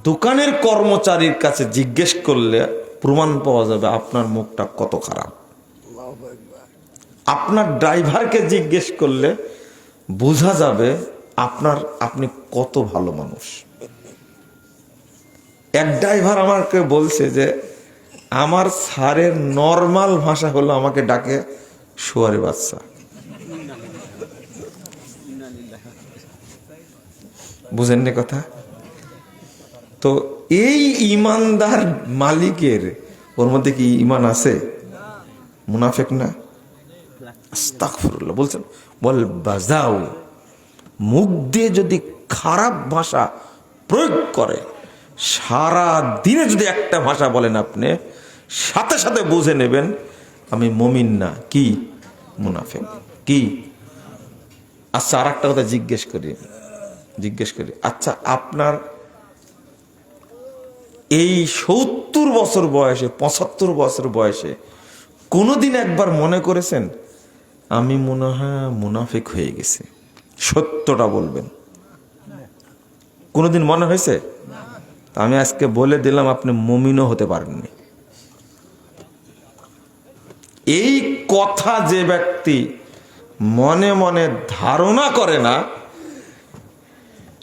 দোকানের কর্মচারীর কাছে জিজ্ঞেস করলে প্রমাণ পাওয়া যাবে আপনার মুখটা কত খারাপ। আপনার ড্রাইভারকে জিজ্ঞেস করলে বোঝা যাবে আপনি কত ভালো মানুষ। এক ড্রাইভার আমাকে বলছে যে আমার স্যারের নর্মাল ভাষা হলো আমাকে ডাকে শুয়ারে বাচ্চা। বুঝেননি কথা? তো এই ইমানদার মালিকের ওর মধ্যে কি ইমান আছে? মুনাফিক না? আস্তাগফিরুল্লাহ বলছেন, বল বাজাও, মুখ দিয়ে যদি খারাপ ভাষা প্রয়োগ করে, সারা দিনে যদি একটা ভাষা বলেন আপনি, সাথে সাথে বুঝে নেবেন আমি মুমিন না, কি মুনাফিক। কি? আচ্ছা, আর একটা কথা জিজ্ঞেস করি, আচ্ছা আপনার এই 70 বছর বয়সে, 75 বছর বয়সে কোনোদিন একবার মনে করেছেন আমি মনে হয় মুনাফিক হয়ে গেছি? সত্যটা বলবেন। কোনোদিন মনে হয়েছে? আমি আজকে বলে দিলাম আপনি মুমিনও হতে পারেননি। এই কথা যে ব্যক্তি মনে মনে ধারণা করে না,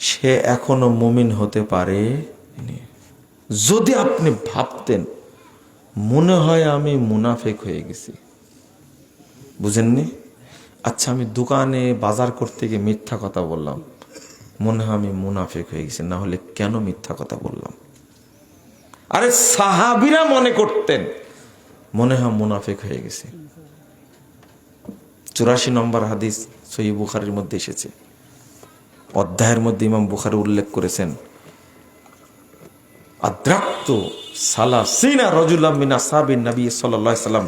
সে এখনো মুমিন হতে পারেনি। যদি আপনি ভাবতেন মনে হয় আমি মুনাফিক হয়ে গেছি, বুঝেননি? আচ্ছা, আমি দোকানে বাজার করতে গিয়ে মিথ্যা কথা বললাম, মনে হয় আমি মুনাফিক হয়ে গেছি, না হলে কেন মিথ্যা কথা বললাম? আরে সাহাবীরা মনে করতেন মনে হয় মুনাফিক হয়ে গেছে। 84 নম্বর হাদিস সহিহ বুখারীর মধ্যে এসেছে। অধ্যায়ের মধ্যে ইমাম বুখারী উল্লেখ করেছেন, আদ্রাক্তু সালাসিনা রাজুলাম মিন আসহাবিন নবী সাল্লাল্লাহু আলাইহি সাল্লাম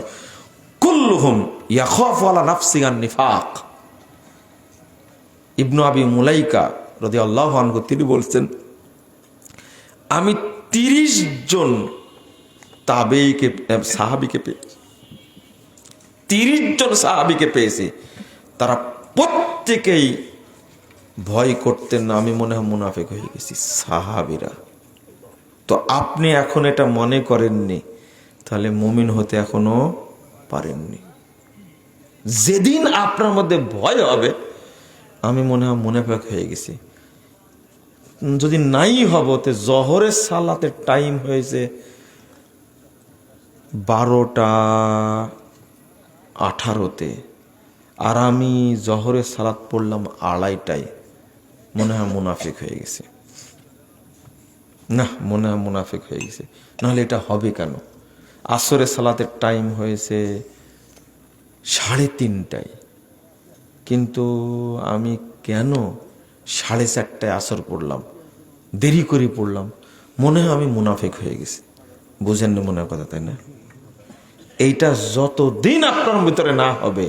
কুল্লুহুম ইয়াখাফু আলা নাফসিহি আন-নিফাক। ইবনু আবি মুলাইকা রাদিয়াল্লাহু আনহু তিনি বলছেন, আমি 30 জন তাবেঈকে, সাহাবীকে পেয়েছি, 30 জন সাহাবীকে পেয়েছি, তারা প্রত্যেকেই ভয় করতেন না আমি মনে হয় মুনাফিক হয়ে গেছি, সাহাবীরা। তো আপনি এখন এটা মনে করেননি, তাহলে মুমিন হতে এখনো পারেননি। যেদিন আপনার মধ্যে ভয় হবে আমি মনে হয় মুনাফিক হয়ে গেছি, যদি নাই হব, তো জহরের সালাতের টাইম হয়েছে 12:18 আর আমি জহরের সালাত পড়লাম 2:30টায়, মনে হয় মুনাফিক হয়ে গেছে। না, মনে হয় মুনাফিক হয়ে গেছে, নাহলে এটা হবে কেন? আসরে সালাতের টাইম হয়েছে 3:30টায়, কিন্তু আমি কেন 4:30টায় আসর পড়লাম, দেরি করে পড়লাম, মনে হয় আমি মুনাফিক হয়ে গেছি। বুঝেন না মনের কথা, তাই না? এইটা যতদিন আপনার ভিতরে না হবে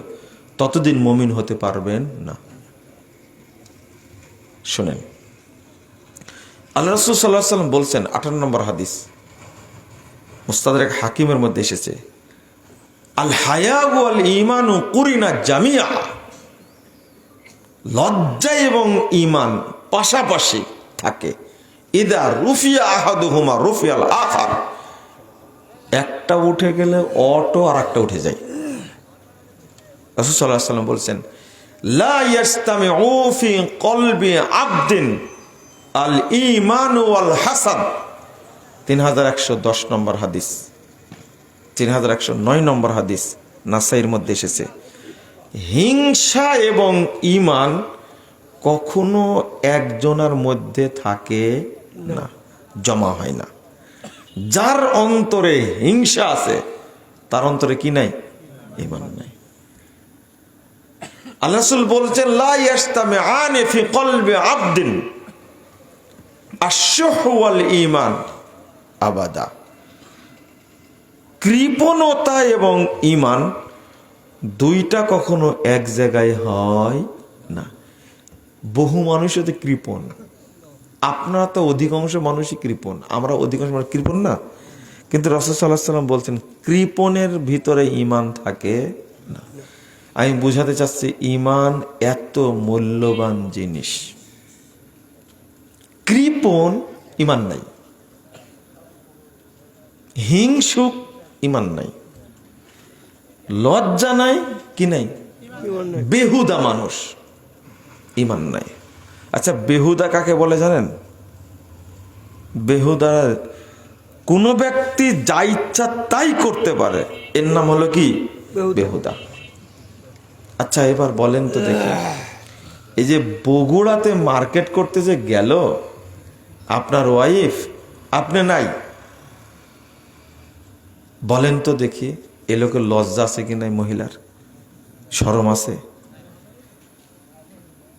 ততদিন মুমিন হতে পারবেন না। শুনেন, আল্লাহ রাসূল সাল্লাল্লাহু আলাইহি ওয়াসাল্লাম বলছেন, 18 নম্বর হাদিস, মুস্তাদরাক হাকিমের মধ্যে এসেছে, আল হায়া ওয়াল ঈমানু কুরিনা জামিয়া, লজ্জা এবং ঈমান পাশাপাশি থাকে। ইদা রুফিয়া আহাদুহুমা রুফিয়াল আখার, একটা উঠে গেলে অটো আর একটা উঠে যায়। রাসূল সাল্লাল্লাহু আলাইহি ওয়াসাল্লাম বলছেন, লা ইয়াজতামিউ ফি কলবি আবদিন আল ঈমান ওয়াল হাসাদ। 3110 নম্বর হাদিস, 3109 নম্বর হাদিস নাসাইর মধ্যে এসেছে, হিংসা এবং ঈমান কখনো একজনের মধ্যে থাকে না, জমা হয় না। যার অন্তরে হিংসা আছে তার অন্তরে কি নাই? ঈমান নাই। আল্লাহ রাসূল বলছেন, লা ইয়াজতামিআনি ফি কলবি আবদিন আশ-শুহ ওয়াল ঈমান আবাদা। কৃপণতা এবং ঈমান দুইটা কখনো এক জায়গায় হয় না। বহু মানুষ হতে কৃপণ, আপনারা তো অধিকাংশ মানুষই কৃপণ, আমরা অধিকাংশ মানুষ কৃপণ না, কিন্তু রাসূল সাল্লাল্লাহু আলাইহি ওয়াসাল্লাম বলছেন কৃপণের ভিতরে ঈমান থাকে না। আমি বুঝাতে চাচ্ছি, ঈমান এত মূল্যবান জিনিস। কৃপণ ঈমান নাই, হিংসুক ঈমান নাই, লজ্জা নাই, কি নাই? বেহুদা মানুষ, ঈমান নাই। আচ্ছা, বেহুদা কাকে বলে জানেন? বেহুদা কোন ব্যক্তি যা ইচ্ছা তাই করতে পারে, এর নাম হলো কি? বেহুদা। আচ্ছা, এবার বলেন তো দেখি, এই যে বগুড়াতে মার্কেট করতে যে গেল আপনার ওয়াইফ, আপনি নাই, বলেন তো দেখি এ লোকের লজ্জা আছে কি নাই? মহিলার শরম আছে?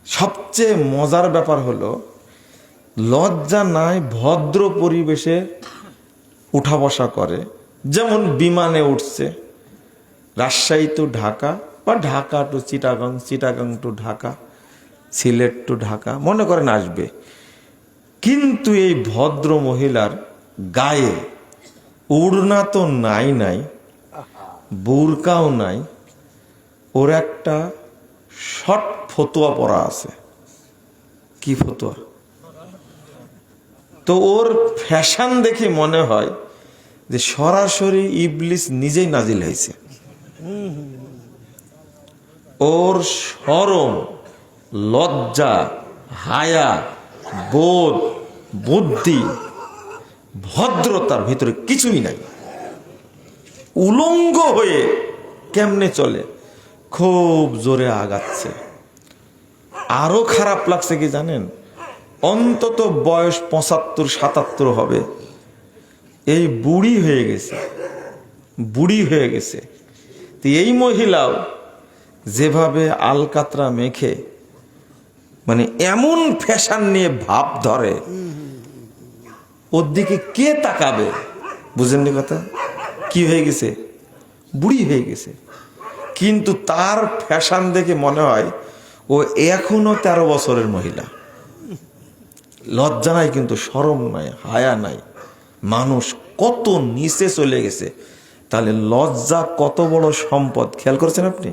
সবচেয়ে মজার ব্যাপার হলো, লজ্জা নাই, ভদ্র পরিবেশে উঠা বসা করে। যেমন বিমানে উঠছে, রাজশাহী টু ঢাকা বা Dhaka to Chittagong, Chittagong to Dhaka, Sylhet to Dhaka, মনে করেন আসবে, কিন্তু এই ভদ্র মহিলার গায়ে ওড়না তো নাই, বোরকাও নাই, ওর একটা শর্ট ফতুয়া পরা আছে। কি ফতুয়া? তো ওর ফ্যাশন দেখে মনে হয় যে সরাসরি ইবলিস নিজেই নাজিল হয়েছে। ওর শরম, লজ্জা, হায়া, বোধ, বুদ্ধি, ভদ্রতার ভিতরে কিছুই নাই। উলঙ্গ হয়ে কেমনে চলে, খুব জোরে আগাচ্ছে। আরো খারাপ লাগছে কি জানেন? অন্তত বয়স 75-77 হবে, এই বুড়ি হয়ে গেছে। তো এই মহিলাও যেভাবে আলকাতরা মেখে, মানে এমন ফ্যাশন নিয়ে ভাব ধরে, ওর দিকে কে তাকাবে? বুঝেননি কথা? কি হয়ে গেছে? বুড়ি হয়ে গেছে। কিন্তু তার ফ্যাশন দেখে মনে হয় ও এখনো 13 বছরের মহিলা। লজ্জা নাই, কিন্তু শরম নাই, হায়া নাই। মানুষ কত নিচে চলে গেছে। তাহলে লজ্জা কত বড় সম্পদ, খেয়াল করেছেন আপনি?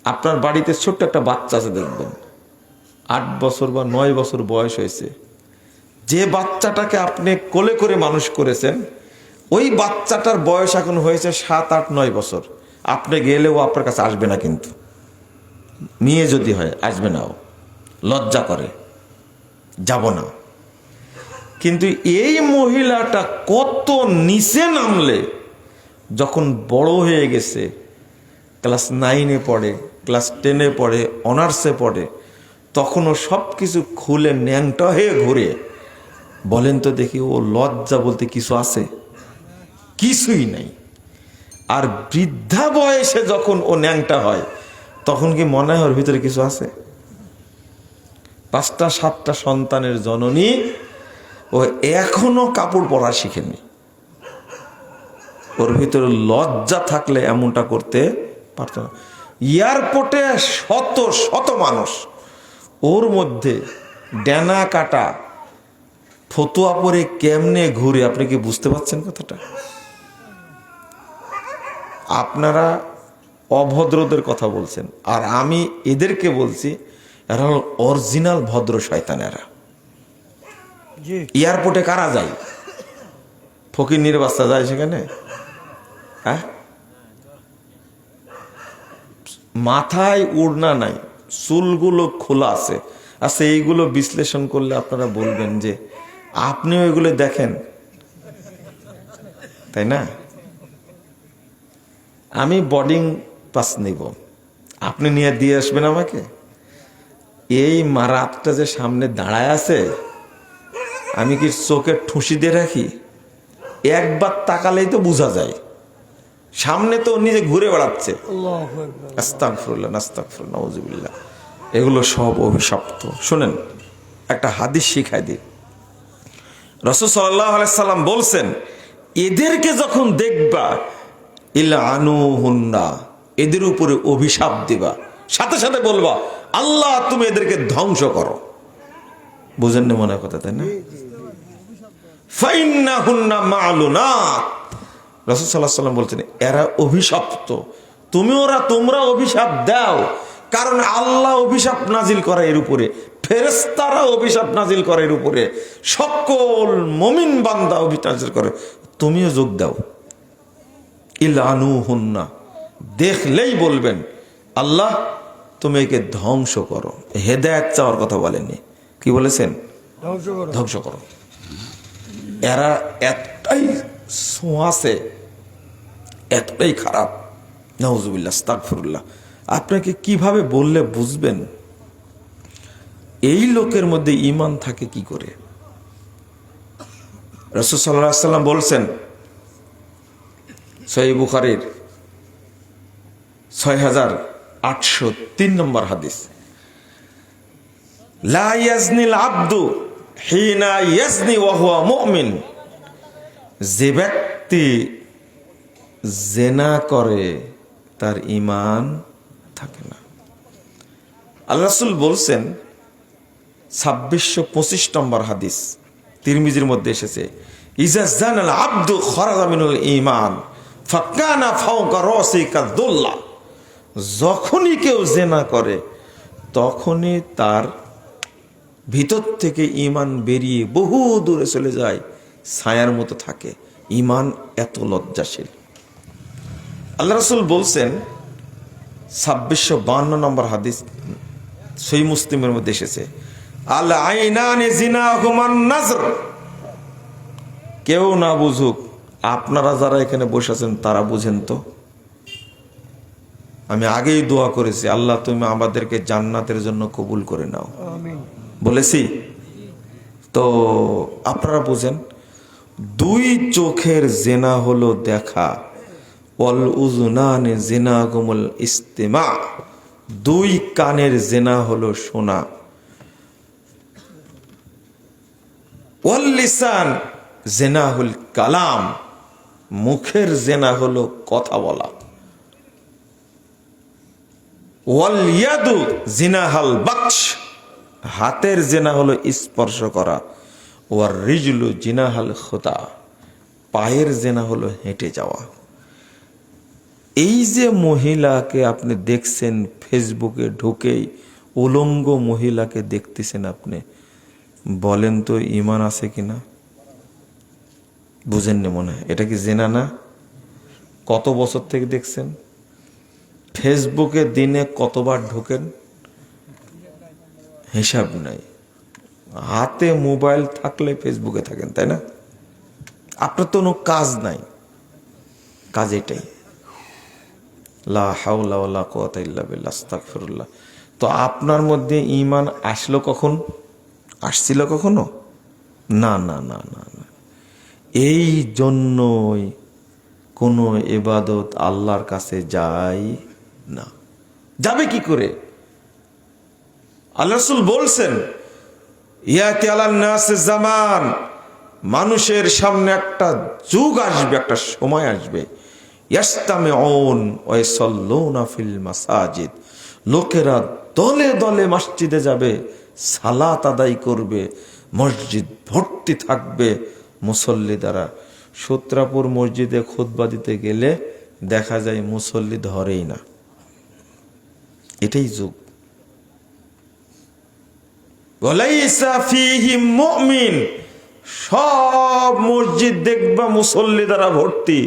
আপনার বাড়িতে ছোট্ট একটা বাচ্চা আছে, দেখবেন 8 বছর বা 9 বছর বয়স হয়েছে, যে বাচ্চাটাকে আপনি কোলে করে মানুষ করেছেন, ওই বাচ্চাটার বয়স এখন হয়েছে 7, 8, 9 বছর। আপনি গেলেও আপনার কাছে আসবে না, কিন্তু মেয়ে যদি হয় আসবে না, ও লজ্জা করে, যাব না। কিন্তু এই মহিলাটা কত নিচে নামলে, যখন বড় হয়ে গেছে, ক্লাস 9-এ পড়ে, ক্লাস 10-এ পড়ে, অনার্সে পড়ে, তখনও সব কিছু খুলে ন্যাংটা হয়ে ঘুরে বলেন তো দেখি, ও লজ্জা বলতে কিছু আছে? কিছুই নাই। আর বৃদ্ধা বয়সে যখন ও ন্যাংটা হয়, তখন কি মনে হয় ওর ভিতরে কিছু আছে? 5টা 7টা সন্তানের জননী, ও এখনো কাপড় পরা শিখেনি। ওর ভিতরে লজ্জা থাকলে এমনটা করতে পারত না। এয়ারপোর্টে শত শত মানুষ, ওর মধ্যে ডেনা কাটা ফতুয়া পরে কেমনে ঘুরে, আপনি কি বুঝতে পারছেন কথাটা? আপনারা অভদ্রদের কথা বলছেন, আর আমি এদেরকে বলছি এরা হল অরিজিনাল ভদ্র শয়তানেরা। জি, এয়ারপোর্টে কারা যায়? ফকির বাচ্চা যায় সেখানে? হ্যাঁ, মাথায় ওড়না নাই, চুলগুলো খোলা আছে। আচ্ছা, এইগুলো বিশ্লেষণ করলে আপনারা বলবেন যে আপনিও এগুলো দেখেন, তাই না? আমি বোর্ডিং পাস নিব, আপনি নিয়ে দিয়ে আসবেন আমাকে? এই মারাতটা যে সামনে দাঁড়ায় আছে, আমি কি চোখের ঠুসি দিয়ে রাখি? একবার তাকালেই তো বোঝা যায়, সামনে তো নিজে ঘুরে বেড়াচ্ছে। আল্লাহু আকবার। আস্তাগফিরুল্লাহ, নাস্তাগফিরুল্লাহ, নাউযুবিল্লাহ। এগুলো সব অভিশপ্ত। শুনেন, একটা হাদিস শিখাই দিই। রাসূল সাল্লাল্লাহু আলাইহি সাল্লাম বলছেন, এদেরকে যখন দেখবা ইলআনুহুন্না, এদের উপরে অভিশাপ দিবা, সাথে সাথে বলবা আল্লাহ তুমি এদেরকে ধ্বংস করো। বুঝেন না মনে কথা, তাই না? ফাইন্নাহুন্না মালুনাত, রাসূল সাল্লাল্লাহু আলাইহি সাল্লাম বলছেন এরা অভিশপ্ত। তোমরা অভিশাপ দাও, কারণ আল্লাহ অভিশাপ নাজিল করে এর উপরে, ফেরেশতারা অভিশাপ নাজিল করে এর উপরে, সকল মুমিন বান্দা অভিশাপ নাজিল করে, তুমিও যোগ দাও। ইলআনুহুন্না, দেখলেই বলবেন আল্লাহ তুমি একে ধ্বংস করো। হেদায়েত চাওয়ার কথা বলেননি, কি বলেছেন? ধ্বংস করো। ধ্বংস করো। এরা এতটাই ছোঁয়াছে, এতটাই খারাপ। নাউজুবিল্লাহ, আস্তাগফিরুল্লাহ। আপনাকে কিভাবে বললে বুঝবেন এই লোকের মধ্যে ঈমান থাকে কি করে? রাসূল সাল্লাল্লাহু আলাইহি ওয়াসাল্লাম বলছেন, সহিহ বুখারীর 6803 নম্বর হাদিস, লা ইয়াজনিল আবদু হিনা ইয়াজনি ওয়া হুয়া মুমিন, যে ব্যক্তি জেনা করে তার ঈমান থাকে না। আল্লাহ রাসূল বলছেন 2625 নম্বর হাদিস, তিরমিজির মধ্যে এসেছে, ইজা জানাল আবদু খরাজা মিনাল ঈমান ফাকানা ফাওকা রাসি কাদুল্লাহ, যখনই কেউ জেনা করে তখনই তার ভিতর থেকে ঈমান বেরিয়ে বহু দূরে চলে যায়, ছায়ার মতো থাকে। ঈমান এত লজ্জাশীল। আল্লাহ রাসূল বলছেন 2652 নম্বর হাদিস, সহিহ মুসলিমের মধ্যে এসেছে, আল আইনানি জিনাহুমান নাজর। কেউ না বুঝুক, আপনারা যারা এখানে বসে আছেন তারা বুঝেন তো। আমি আগেই দোয়া করেছি, আল্লাহ তুমি আমাদেরকে জান্নাতের জন্য কবুল করে নাও, আমিন। বলেছি তো। আপনারা বুঝেন, 2 চোখের জেনা হলো দেখা, ওয়াল উযুনানি জিনাগুমুল ইস্তিমা, 2 কানের জেনা হলো শোনা, ওয়াল লিসান জিনাহুল কালাম, মুখের জেনা হলো কথা বলা, ওয়াল ইয়াদু জিনাহাল বাকশ, হাতের জেনা হলো স্পর্শ করা, ওয়ার রিজলু জিনাহাল খুতা, পায়ের জেনা হলো হেঁটে যাওয়া। এই যে মহিলাকে আপনি দেখছেন ফেসবুকে ঢুকেই, উলঙ্গ মহিলাকে দেখতেছেন আপনি, বলেন তো ঈমান আছে কিনা? বুঝেননি মনে হয়, এটা কি জেনা না? কত বছর থেকে দেখছেন? ফেসবুকে দিনে কতবার ঢোকেন হিসাব নাই। হাতে মোবাইল থাকলে ফেসবুকে থাকেন, তাই না? আপনার তো কোনো কাজ নাই, কাজ এটাই। লা হাওলা ওয়ালা কুওয়াতা ইল্লা বিল্লাহ, আস্তাগফিরুল্লাহ। তো আপনার মধ্যে ঈমান আসলো কখন? আসছিল কখনো? না না না না না, এই জন্যই কোনো ইবাদত আল্লাহর কাছে যায় না। যাবে কি করে? আল্লাহ রাসূল বলছেন, ইয়াতি আলান নাস জামান, মানুষের সামনে একটা যুগ আসবে, একটা সময় আসবে, ইয়াস্তামিউন ওয়া ইয়াসাল্লুনা ফিল মাসাজিদ, লোকেরা দলে দলে মসজিদে যাবে, সালাত আদায় করবে, মসজিদ ভর্তি থাকবে মুসল্লি দ্বারা। সূত্রাপুর মসজিদে খুতবা দিতে গেলে দেখা যায় মুসল্লি ধরেই না। এটাই যুগ। ওয়ালাইসা ফীহি মুমিন, সব মসজিদ দেখবা মুসল্লি দ্বারা ভর্তি,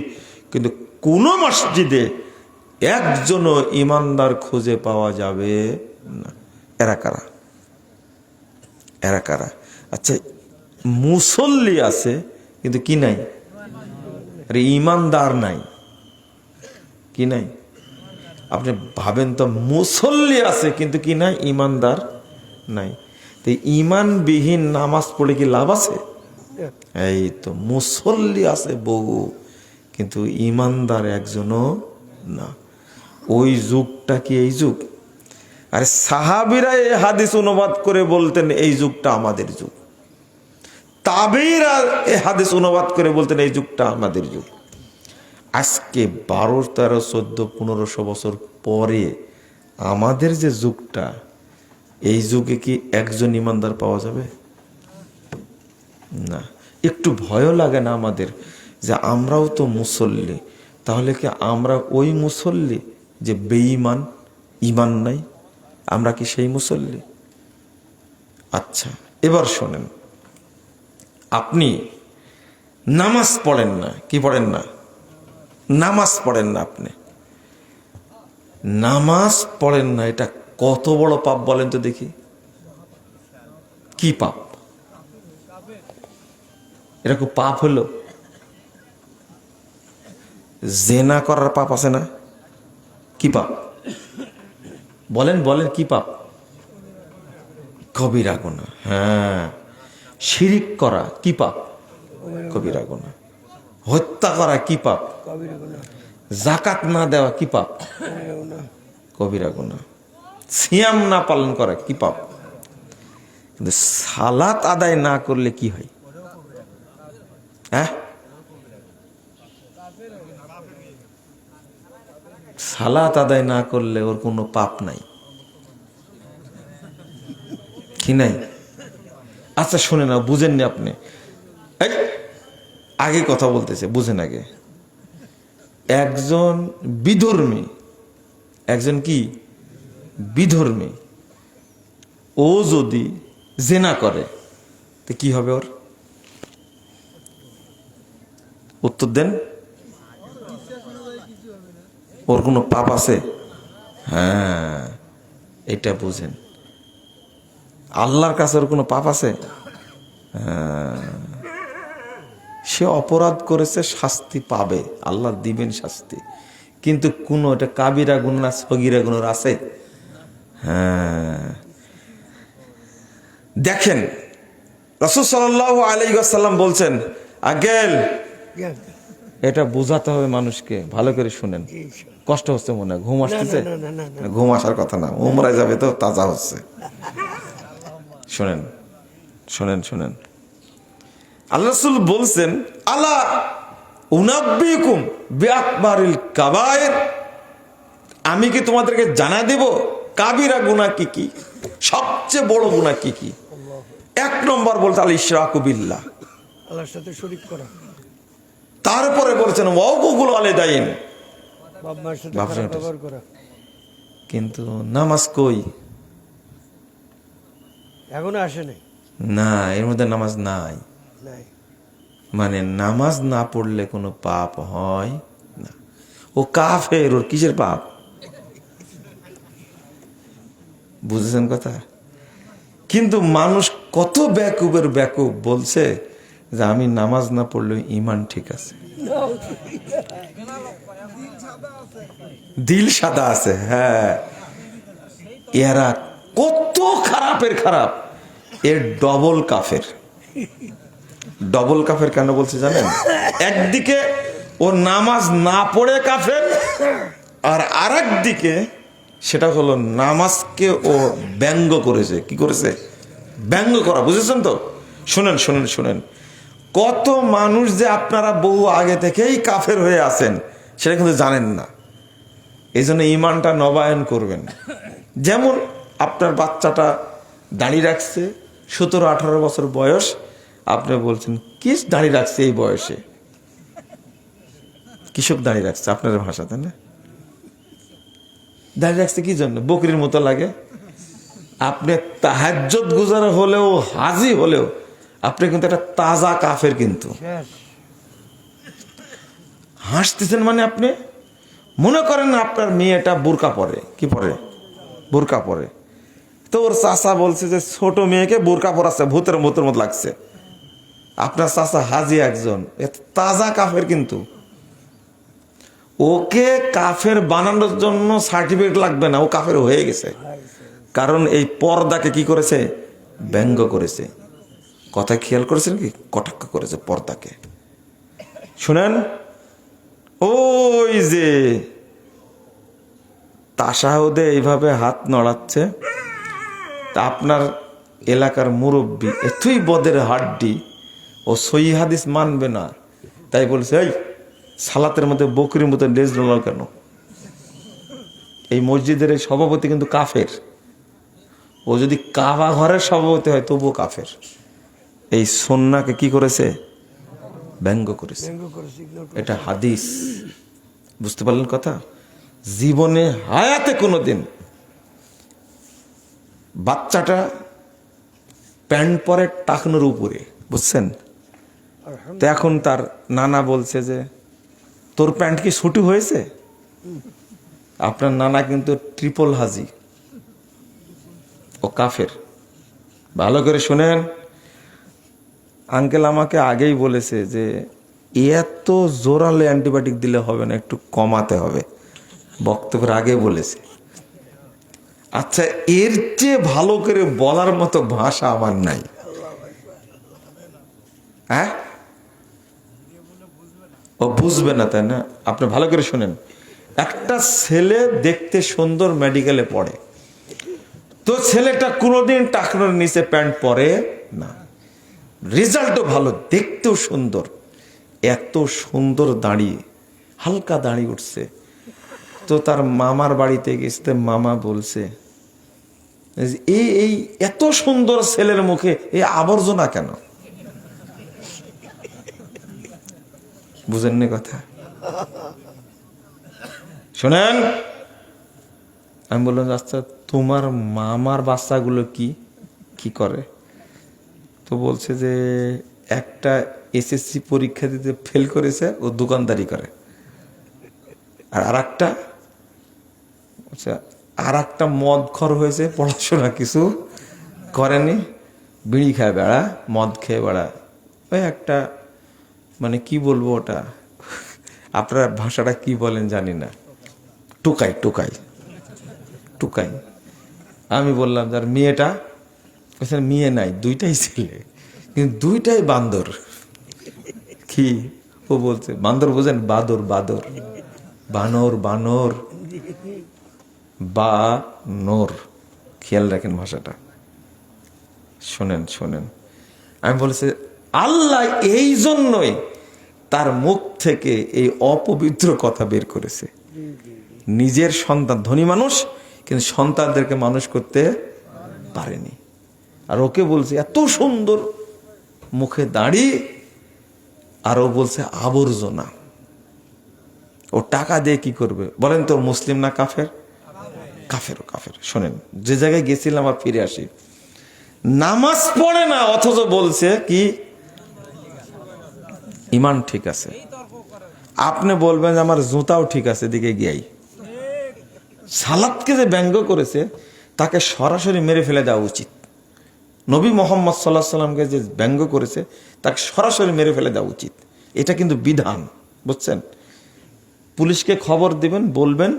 কিন্তু কোন মসজিদে একজনও ইমানদার খুঁজে পাওয়া যাবে না। এরা কারা? এরা কারা? আচ্ছা, মুসল্লি আছে কিন্তু কি নাই? আরে ইমানদার নাই, কি নাই? আপনি ভাবেন তো, মুসল্লি আছে কিন্তু কি নাই? ইমানদার নাই। তো ইমানবিহীন নামাজ পড়ে কি লাভ আছে? এই তো, মুসল্লি আছে বহু কিন্তু ইমানদার একজনও না। ওই যুগটা কি এই যুগ? আরে সাহাবীরা এই হাদিস অনুবাদ করে বলতেন এই যুগটা আমাদের যুগ, তাবেঈরা এই হাদিস অনুবাদ করে বলতেন এই যুগটা আমাদের যুগ। আজকে 12, 13, 14, 1500 বছর পরে আমাদের যে যুগটা, এই যুগে কি একজন ইমানদার পাওয়া যাবে? না। একটু ভয়ও লাগে না আমাদের যে আমরাও তো মুসল্লি, তাহলে কি আমরা ওই মুসল্লি যে বেঈমান, ইমান নাই? আমরা কি সেই মুসল্লি? আচ্ছা, এবার শোনেন, আপনি নামাজ পড়েন না, কি পড়েন না? নামাজ পড়েন না। আপনি নামাজ পড়েন না, এটা কত বড় পাপ বলেন তো দেখি। কি পাপ? এটা খুব পাপ হলো? জেনা করার পাপ আছে না? কি পাপ? বলেন বলেন, কি পাপ? কবিরা গুনাহ। হ্যাঁ, শিরিক করা কি পাপ? কবিরা গুনাহ। হত্যা করা কি পাপ? যাকাত না দেওয়া কি পাপ? কবিরা গুনাহ। সিয়াম না পালন করা কি পাপ? কিন্তু সালাত আদায় না করলে কি হয়? হ্যাঁ, সালাত আদায় না করলে ওর কোনো পাপ নাই, কি নাই? আচ্ছা শুনে না, বুঝেননি আপনি? আগে কথা বলতেছে, বুঝেন আগে। একজন বিধর্মী, একজন কি বিধর্মী, ও যদি জেনা করে তো কি হবে ওর? উত্তর দেন। ওর কোনো পাপ আছে? হ্যাঁ, এটা বুঝেন। আল্লাহর কাছে ওর কোনো পাপ আছে? হ্যাঁ, সে অপরাধ করেছে, শাস্তি পাবে, আল্লাহ দিবেন শাস্তি, কিন্তু কোনো এটা কাবিরা গুনাহ সগীরা গুনাহ আছে? হ্যাঁ, দেখেন রাসূল সাল্লাল্লাহু আলাইহি ওয়াসাল্লাম বলছেন, আগেল এটা বোঝাতে হবে মানুষকে, ভালো করে শুনেন। কষ্ট হচ্ছে মনে হয়, ঘুম আসতেছে? ঘুম আসার কথা না, উমরায় যাবে তো, তাজা হচ্ছে। শুনেন শুনেন শুনেন, আল্লাহ রাসূল বলছেন, আলা উনাব্বিকুম বিআকবারিল কাবায়ের, আমি কি তোমাদেরকে জানাই দেব কাবিরা গুনাহ কি কি, সবচেয়ে বড় গুনাহ কি কি? 1 নম্বর বলতে আল ইশরাকু বিল্লাহ, আল্লাহর সাথে শরীক করা। তারপরে বলেছেন ওয়াকুল ওয়ালিদাইন, বাপ মার সাথে খারাপ ব্যবহার করা। কিন্তু নামাজ কই? এখনো আসে নাই। না, এর মধ্যে নামাজ নাই। মানে নামাজ না পড়লে কোনো পাপ হয় না। ও কাফের, ওর কিসের পাপ? বুঝেছেন কথা? কিন্তু মানুষ কত বেকুবের বেকুব, বলছে যে আমি নামাজ না পড়লে ইমান ঠিক আছে, দিল সাদা আছে। হ্যাঁ, এরা কত খারাপের খারাপ, এর ডবল কাফের। ডবল কাফের কেন বলছে জানেন? একদিকে ও নামাজ না পড়ে কাফের, আর আরেক দিকে সেটা হলো নামাজকে ও ব্যঙ্গ করেছে। কি করেছে? ব্যঙ্গ করা, বুঝেছেন তো? শুনেন শুনেন শুনেন, কত মানুষ যে আপনারা বহু আগে থেকেই কাফের হয়ে আছেন সেটা কিন্তু জানেন না। এই জন্য ইমানটা নবায়ন করবেন। যেমন আপনার বাচ্চাটা দাঁড়িয়ে রাখছে, 17-18 বছর বয়স, আপনি বলছেন কি দাঁড়িয়ে রাখছে এই বয়সে? কৃষক দাঁড়িয়ে রাখছে আপনার ভাষাতে না? দাঁড়িয়ে রাখছে কি জন্য? বকরির মতো লাগে। আপনি তাহাজ্জুদ গুজার হলেও, হাজি হলেও আপনি কিন্তু একটা তাজা কাফের। কিন্তু হাসতেছেন মানে আপনি মনে করেন না আপনার মেয়েটা বোরকা পরে। কি পরে? বোরকা পরে। তো ওর চাচা বলছে যে ছোট মেয়েকে বোরকা পরাচ্ছে, ভূতের মতো লাগছে। আপনার চাচা হাজি একজন, তাজা কাফের। কিন্তু ওকে কাফের বানানোর জন্য সার্টিফিকেট লাগবে না, ও কাফের হয়ে গেছে। কারণ এই পর্দাকে কি করেছে? ব্যঙ্গ করেছে। কথা খেয়াল করেছেন কি? কটাক্ষ করেছে পর্দাকে। শুনেন, ওই যে তাশাহুদে এইভাবে হাত নড়াচ্ছে, তা আপনার এলাকার মুরব্বী এতই বদের হাড্ডি, ও সহি হাদিস মানবে না, তাই বলছে এই সালাতের মধ্যে বকরির মতো লেজ নড়াল কেন? এই মসজিদের এই সভাপতি কিন্তু কাফের। ও যদি কাবা ঘরের সভাপতি হয় তবুও কাফের। এই সুন্নাহকে কি করেছে? ব্যঙ্গ করেছে। এটা হাদিস। বুঝতে পারলেন কথা? জীবনে হায়াতে কোনোদিন বাচ্চাটা প্যান্ট পরে টাকনোর উপরে, বুঝছেন? তো এখন তার নানা বলছে যে তোর প্যান্ট কি ছুটি হয়েছে? আপনার নানা কিন্তু ট্রিপল হাজি, ও কাফের। ভালো করে শুনেন, আঙ্কেল আমাকে আগেই বলেছে যে এত জোরালো অ্যান্টিবায়োটিক দিলে হবে না, একটু কমাতে হবে। বক্তব্যের আগে বলেছে। আচ্ছা, এর চেয়ে ভালো করে বলার মতো ভাষা আমার নাই। হ্যাঁ, ও বুঝবে না, তাই না? আপনি ভালো করে শুনেন, একটা ছেলে দেখতে সুন্দর, মেডিকেলে পড়ে, তো ছেলেটা কোনোদিন টাকনোর নিচে প্যান্ট পরে না, রেজাল্টও ভালো, দেখতেও সুন্দর। এত সুন্দর দাঁড়িয়ে, হালকা দাঁড়িয়ে উঠছে। তো তার মামার বাড়িতে গেছে, মামা বলছে এই এত সুন্দর ছেলের মুখে এই আবর্জনা কেন? বুঝেননি কথা? শোনেন, আমি বললাম আচ্ছা তোমার মামার বাচ্চাগুলো কি কি করে? তো বলছে যে একটা এসএসসি পরীক্ষা দিতে ফেল করেছে, ও দোকানদারি করে। আর আরেকটা, আচ্ছা আরেকটা মদখোর হয়েছে, পড়াশোনা কিছু করেনি, বিড়ি খায় বেড়া, মদ খেয়ে বেড়া। ওই একটা, মানে কি বলবো ওটা, আপনার ভাষাটা কি বলেন জানি না, টুকাই টুকাই টুকাই। আমি বললাম যার মেয়েটা, মেয়ে নাই, দুইটাই ছেলে, কিন্তু দুইটাই বান্দর। কি ও বলছে? বান্দর বোঝেন? বাদর, বাদর, বানর, বানর, বানর। খেয়াল রাখেন ভাষাটা, শোনেন শোনেন। আমি বলেছি আল্লাহ এই জন্যই তার মুখ থেকে এই অপবিত্র কথা বের করেছে। নিজের সন্তান, ধনী মানুষ, কিন্তু সন্তানদেরকে মানুষ করতে পারেনি। আর ওকে বলছে এত সুন্দর, মুখে দাড়ি, আর ও বলছে আবর্জনা। ও টাকা দিয়ে কি করবে বলেন তো? মুসলিম না কাফের? কাফের, কাফের। শোনেন, যে জায়গায় গেছিলাম আর ফিরে আসি, নামাজ পড়ে না অথচ বলছে কি ইমান ঠিক আছে। আপনি বলবেন যে আমার জুতাও ঠিক আছে, দিকে গিয়াই। সালাতকে যে ব্যঙ্গ করেছে তাকে সরাসরি মেরে ফেলে দেওয়া উচিত। নবী মোহাম্মদ সাল্লাল্লাহু আলাইহি সাল্লামকে যে ব্যঙ্গ করেছে তাকে সরাসরি মেরে ফেলে দেওয়া উচিত। এটা কিন্তু বিধান, বুঝছেন? পুলিশকে খবর দিবেন, বলবেন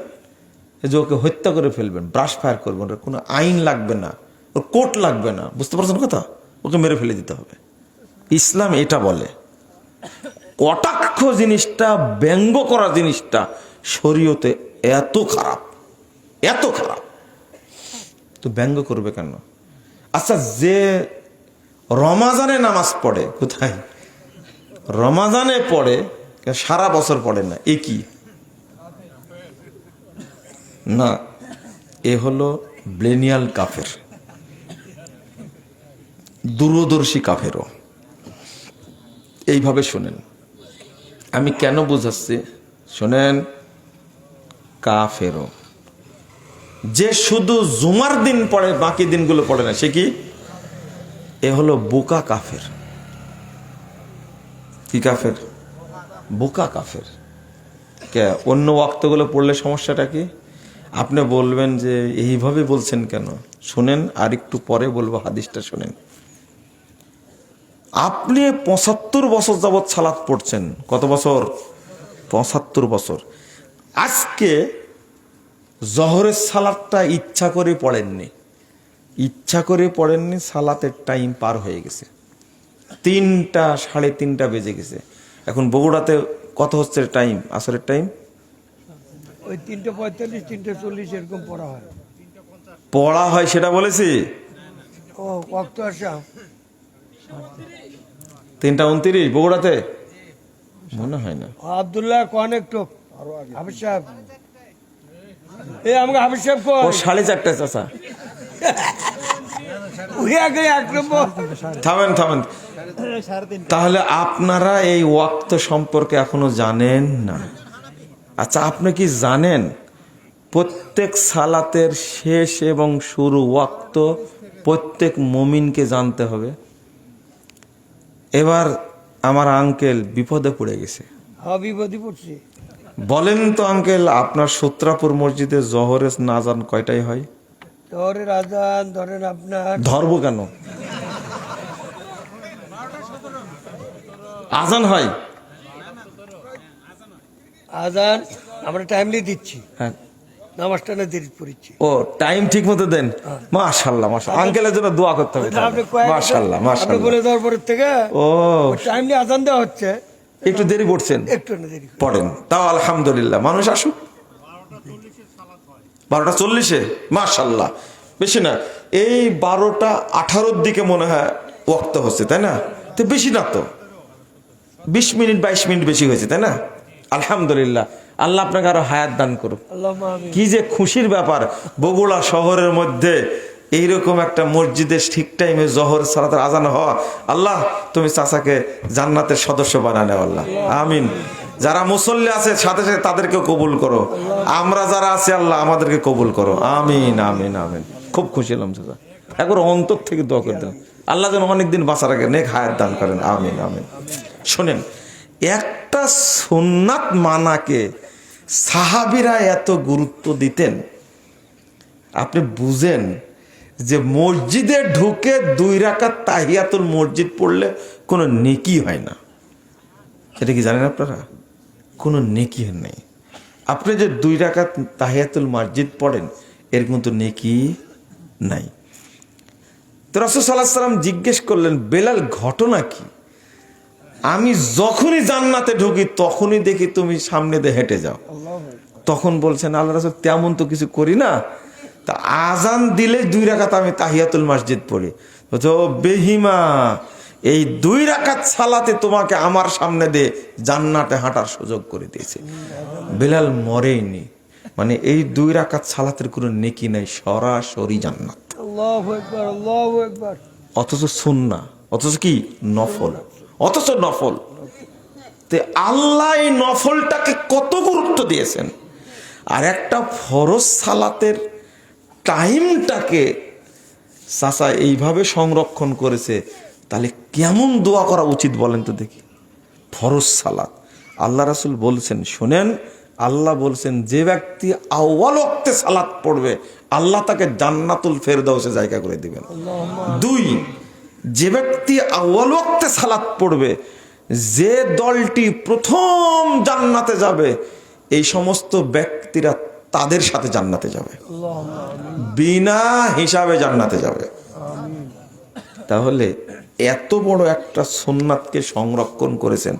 যে ওকে হত্যা করে ফেলবেন, ব্রাশ ফায়ার করবেন, কোনো আইন লাগবে না, ওর কোর্ট লাগবে না, বুঝতে পারছেন কথা? ওকে মেরে ফেলে দিতে হবে। ইসলাম এটা বলে। কটাক্ষ জিনিসটা, ব্যঙ্গ করা জিনিসটা শরীয়তে এত খারাপ, এত খারাপ, তো ব্যঙ্গ করবে কেন? আচ্ছা, যে রমাজানে নামাজ পড়ে, কোথায় রমাজানে পড়ে, সারা বছর পড়ে না, এ কি? না, এ হলো ব্লেনিয়াল কাফের, দূরদর্শী কাফেরও। এইভাবে শোনেন, আমি কেন বুঝাচ্ছি শোনেন। কাফেরও যে শুধু জুমার দিন পড়ে, বাকি দিনগুলো পড়ে না, সে কি? এ হলো বোকা কাফের। কি কাফের? বোকা কাফের। কে? অন্য ওয়াক্তগুলো পড়লে সমস্যাটা কি? আপনি বলবেন যে এইভাবে বলছেন কেন? শুনেন, আর একটু পরে বলবো, হাদিসটা শুনেন। আপনি ৭৫ বছর যাবৎ সালাত পড়ছেন। কত বছর? ৭৫ বছর। আজকে জহরের সালাতটা ইচ্ছা করে পড়েননি, ইচ্ছা করে পড়েননি, সালাতের টাইম পার হয়ে গেছে, ৩টা ৩:৩০ বেজে গেছে। এখন বগুড়াতে কত হচ্ছে টাইম? আসরের টাইম ওই ৩:৪৫, ৩:৪০ এরকম পড়া হয়। পড়া হয় সেটা বলেছি। ও ওয়াক্ত আসা ৩:২৯ বগুড়াতে মনে হয় না। আব্দুল্লাহ কোন একটু হাফিজ সাহেব, আমাকে হাফিজ সাহেব ও কই 4:30 চাচা। ওই আগে ১ নম্বর। থামেন থামেন। তাহলে আপনারা এই ওয়াক্ত সম্পর্কে এখনো জানেন না। আচ্ছা, আপনি কি জানেন প্রত্যেক সালাতের শেষ এবং শুরু ওয়াক্ত প্রত্যেক মুমিনকে জানতে হবে? এবার আমার আঙ্কেল বিপদে পড়ে গেছে। হ্যাঁ, বিপদে পড়ছি। বলেন তো আঙ্কেল, আপনার সূত্রাপুর মসজিদে জহরের নাজান কয়টায় হয়? জহরের আজান ধরেন আপনার ধরব কেন? আজান হয়, আজান আমরা টাইমলি দিচ্ছি, হ্যাঁ। নামাজটা না দেরি পড়ছি। ও টাইম ঠিক মতো দেন। মাশাআল্লাহ মাশাআল্লাহ, আঙ্কেলের জন্য দোয়া করতে হবে। আপনি কয়েক মাশাআল্লাহ আপনি মাশাআল্লাহ। বলে দেওয়ার পরের থেকে ও টাইমলি আজান দেওয়া হচ্ছে, একটু দেরি পড়ছেন, একটু না দেরি পড়েন, তাও আলহামদুলিল্লাহ। মানুষ আসুক 12:40, মাশাআল্লাহ, বেশি না। এই 12:18 দিকে মনে হয় ওয়াক্ত হচ্ছে, তাই না? তো বেশি না তো, 20 মিনিট 22 মিনিট বেশি হয়েছে, তাই না? আলহামদুলিল্লাহ। আল্লাহ আপনাকে আরো হায়াত দান করুক। আল্লাহুম্মা আমিন। কি যে খুশির ব্যাপার, বগুড়া শহরের মধ্যে এইরকম একটা মসজিদে ঠিক টাইমে জহর সালাতের আজান হওয়া। আল্লাহ, তুমি চাচাকে জান্নাতের সদস্য বানানো, আল্লাহ আমিন। যারা মুসল্লি আছে সাথে সাথে তাদেরকে কবুল করো, আমরা যারা আছি আল্লাহ আমাদেরকে কবুল করো, আমিন আমিন আমিন। খুব খুশি হলাম চাচা, একবার অন্তর থেকে দোয়া করে দিলাম, আল্লাহ যেন অনেকদিন বাঁচার আগে নেক হায়াত দান করেন, আমিন আমিন। শোনেন, একটা সুন্নাত মানাকে সাহাবীরা এত গুরুত্ব দিতেন, আপনি বুঝেন যে মসজিদে ঢুকে 2 রাকাত তাহিয়াতুল মসজিদ পড়লে কোনো নেকি হয় না। এটা কি জানেন আপনারা? কোনো নেকি নেই। আপনি যে 2 রাকাত তাহিয়াতুল মসজিদ পড়েন, এর কিন্তু নেকি নাই। তো রাসূল সাল্লাল্লাহু আলাইহি ওয়াসাল্লাম জিজ্ঞেস করলেন, বেলাল ঘটনা কি? আমি যখনই জান্নাতে ঢুকি তখনই দেখি তুমি সামনে দিয়ে হেঁটে যাও। তখন বলছেন, আল্লাহ রাসূল তেমন তো কিছু করি না, তা আজান দিলে 2 রাকাত আমি তাহিয়াতুল মসজিদ পড়ি। তো বেহিমা, এই 2 রাকাত সালাতে তোমাকে আমার সামনে দিয়ে জান্নাতে হাঁটার সুযোগ করে দিয়েছে। বেলাল মরেইনি, মানে এই 2 রাকাত সালাতের কোনো নেকি নাই, সরাসরি জান্নাত। আল্লাহু আকবার, আল্লাহু আকবার। অথচ সুন্নাহ, অথচ কি নফল, অথচ নফল। তে আল্লাহ এই নফলটাকে কত গুরুত্ব দিয়েছেন, আর একটা ফরজ সালাতের টাইমটাকে চাচা এইভাবে সংরক্ষণ করেছে, তাহলে কেমন দোয়া করা উচিত বলেন তো দেখি। ফরজ সালাত আল্লাহ রাসূল বলছেন, শোনেন, আল্লাহ বলছেন যে ব্যক্তি আউয়াল ওয়াক্তে সালাত পড়বে আল্লাহ তাকে জান্নাতুল ফেরদাউসে জায়গা করে দিবেন। 2, যে ব্যক্তি আউয়াল ওয়াক্তে সালাত পড়বে, যে দলটি প্রথম জান্নাতে যাবে এই সমস্ত ব্যক্তিরা তাদের সাথে জান্নাতে যাবে, বিনা হিসাবে জান্নাতে যাবে। তাহলে এত বড় একটা সুন্নাতকে সংরক্ষণ করেছেন,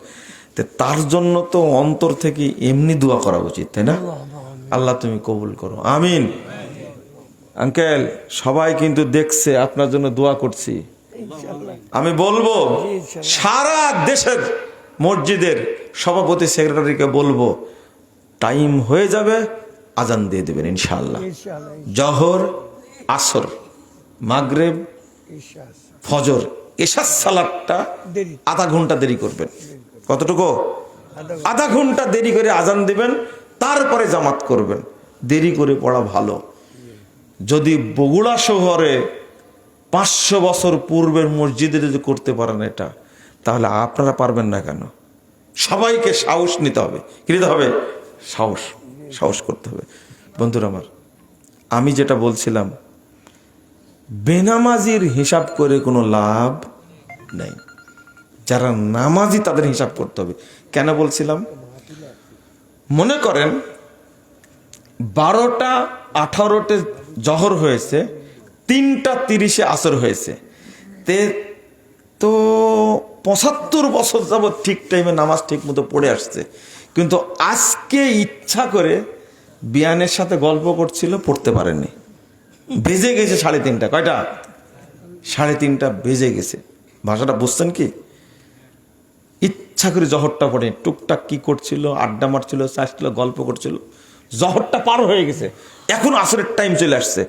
তো তার জন্য তো অন্তর থেকে এমনি দোয়া করা উচিত, তাই না? আল্লাহ তুমি কবুল করো, আমিন। আঙ্কেল সবাই কিন্তু দেখছে, আপনার জন্য দোয়া করছি। আমি বলবো সারা দেশের মসজিদের সভাপতি সেক্রেটারিকে বলবো, টাইম হয়ে যাবে, আজান দিয়ে দেবেন ইনশাআল্লাহ। জহর, আসর, মাগরিব, ফজর, এশার সালাতটা আধা ঘন্টা দেরি করবেন। কতটুকু? আধা ঘন্টা দেরি করে আজান দিবেন, তারপরে জামাত করবেন। দেরি করে পড়া ভালো। যদি বগুড়া শহরে 500 বছর পূর্বের মসজিদে যদি করতে পারেন এটা, তাহলে আপনারা পারবেন না কেন? সবাইকে সাহস নিতে হবে। কি নিতে হবে? সাহস করতে হবে। বন্ধুরা আমার, আমি যেটা বলছিলাম, বেনামাজির হিসাব করে কোনো লাভ নেই। যারা নামাজি তাদের হিসাব করতে হবে। কেন বলছিলাম? মনে করেন 12টা 18টে জহর হয়েছে, 3টা 30-এ আসর হয়েছে, তো 75 বছর যাবৎ ঠিক টাইমে নামাজ ঠিক মতো পড়ে আসছে, কিন্তু আজকে ইচ্ছা করে বিয়ানের সাথে গল্প করছিল, পড়তে পারেনি, বেজে গেছে 3:30। কয়টা? 3:30 বেজে গেছে। ভাষাটা বুঝছেন কি? ইচ্ছা করে জহরটা পড়ে, টুকটাক কি করছিল, আড্ডা মারছিল, চাচ্ছিল, গল্প করছিল, জহরটা পার হয়ে গেছে, এখন আসরের টাইম চলে আসছে।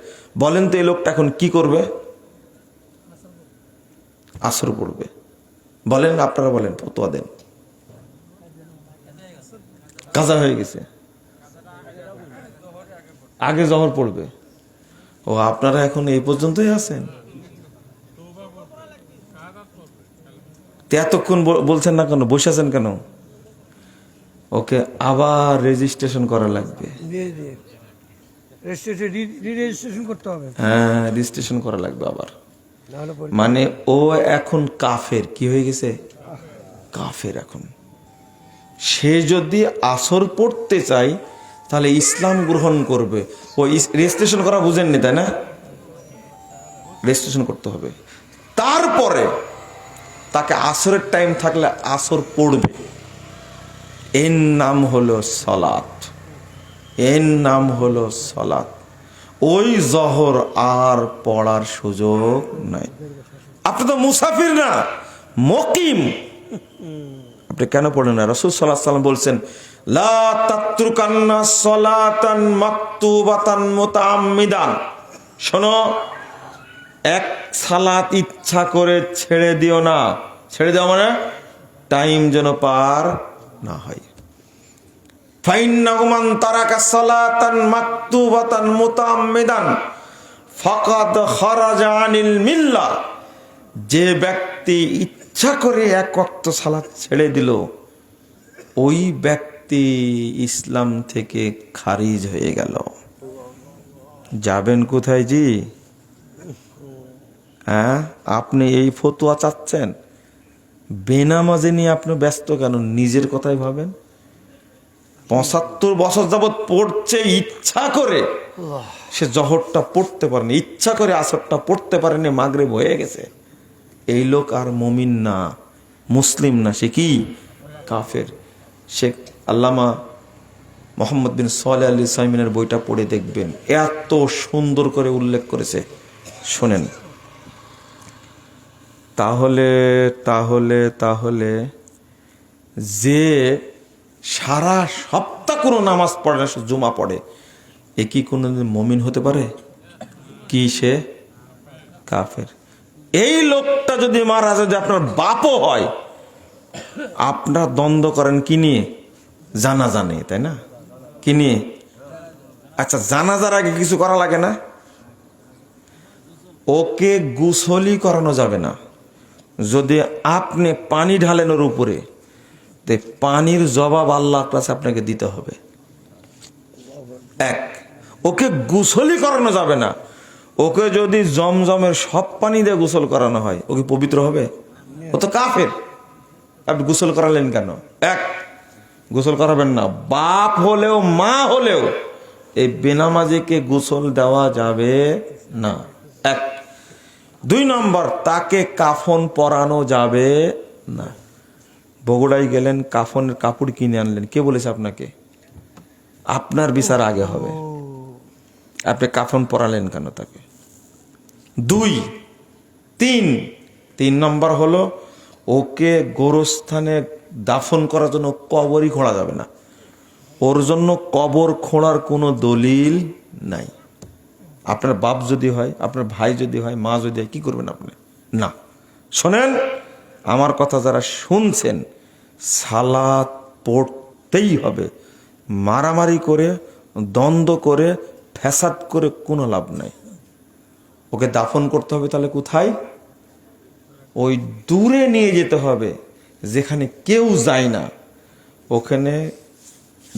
বলেন তো এই লোকটা এখন কি করবে? আসর পড়বে। বলেন, আপনারা বলেন, ফতোয়া দেন। কাজা হয়ে গেছে, আগে জহর পড়বে। ও, আপনারা এখন এই পর্যন্তই আছেন? এতক্ষণ বলছেন না কেন? বসে আছেন কেন? ওকে আবার রেজিস্ট্রেশন করা লাগবে। হ্যাঁ, রেজিস্ট্রেশন করা লাগবে আবার। মানে ও এখন কাফের। কি হয়ে গেছে? কাফের। এখন সে যদি আসর পড়তে চায় তাহলে ইসলাম গ্রহণ করবে। ও রেজিস্ট্রেশন করা বুঝেননি, তাই না? রেজিস্ট্রেশন করতে হবে, তারপরে তাকে আসরের টাইম থাকলে আসর পড়বে। এর নাম হলো সালাত। এর নাম হলো সালাত। ওই জহর আর পড়ার সুযোগ নাই। আপনি তো মুসাফির না, মুকিম। আপনি কেন পড়েন না? রাসূল সাল্লাল্লাহু আলাইহি ওয়াসাল্লাম বলছেন, লা তাতরুকান্না সালাতান মাকতুবাতান মুতাআম্মিদান। শোনো, এক সালাত ইচ্ছা করে ছেড়ে দিও না। ছেড়ে দেওয়া মানে টাইম যেন পার না হয়। ফাইন্নাহু মান তারাকা সালাতান মাকতুবাতান মুতাআম্মিদান ফাকাদ খারাজা আনিল মিল্লাহ। যে ব্যক্তি ইচ্ছা করে এক ওয়াক্ত সালাত ছেড়ে দিল, ওই ব্যক্তি ইসলাম থেকে খারিজ হয়ে গেল। যাবেন কোথায় জি? হ্যাঁ, আপনি এই ফতোয়া চাচ্ছেন? বেনামাজি নিয়ে আপনি ব্যস্ত কেন? নিজের কথাই ভাবেন। 75 বছর যাবৎ পড়ছে ইচ্ছা করে, সে জহরটা পড়তে পারেনি, ইচ্ছা করে আসরটা পড়তে পারেনি, মাগরিব হয়ে গেছে। এই লোক আর মুমিন না, মুসলিম না, সে কি? কাফের। শেখ আল্লামা মোহাম্মদ বিন সালেহ আল উসাইমিনের বইটা পড়ে দেখবেন, এত সুন্দর করে উল্লেখ করেছে। শোনেন, তাহলে তাহলে তাহলে যে সারা সপ্তাহ কোনো নামাজ পড়ে না, জুমা পড়ে, এ কি কোনো মুমিন হতে পারে? কি সে? কাফের। এই লোকটা যদি মারা যায়, যদি আপনার বাপও হয়, আপনার দ্বন্দ্ব করেন কি নিয়ে? জানাজা নেই, তাই না? কি নিয়ে? আচ্ছা, জানাজার আগে কিছু করা লাগে না? ওকে গোসলই করানো যাবে না। যদি আপনি পানি ঢালেন ওর উপরে, তো পানির জবাব আল্লাহর কাছে আপনাকে দিতে হবে। এক, ওকে গোসলই করানো যাবে না। ওকে যদি জমজমের সব পানি দিয়ে গোসল করানো হয়, ওকে পবিত্র হবে? ও তো কাফের। আপনি গোসল করালেন কেন? এক, গোসল করাবেন না। বাপ হলেও মা হলেও এই বেনামাজিকে গোসল দেওয়া যাবে না। এক, 2 নম্বর, তাকে কাফন পরানো যাবে না। বগুড়ায় গেলেন, কাফনের কাপড় কিনে আনলেন, কে বলেছে আপনাকে? আপনার বিচার আগে হবে। আপনি কাফন পরালেন কেন তাকে? 2, 3 নম্বর হলো, ওকে গোরস্থানে দাফন করার জন্য কবরই খোঁড়া যাবে না। ওর জন্য কবর খোঁড়ার কোনো দলিল নাই। আপনার বাপ যদি হয়, আপনার ভাই যদি হয়, মা যদি হয়, কি করবেন আপনি? না। শোনেন, আমার কথা যারা শুনছেন, সালাত পড়তেই হবে। মারামারি করে, দ্বন্দ্ব করে, ফ্যাসাদ করে কোনো লাভ নাই। ওকে দাফন করতে হবে, তাহলে কোথায়? ওই দূরে নিয়ে যেতে হবে, যেখানে কেউ যায় না। ওখানে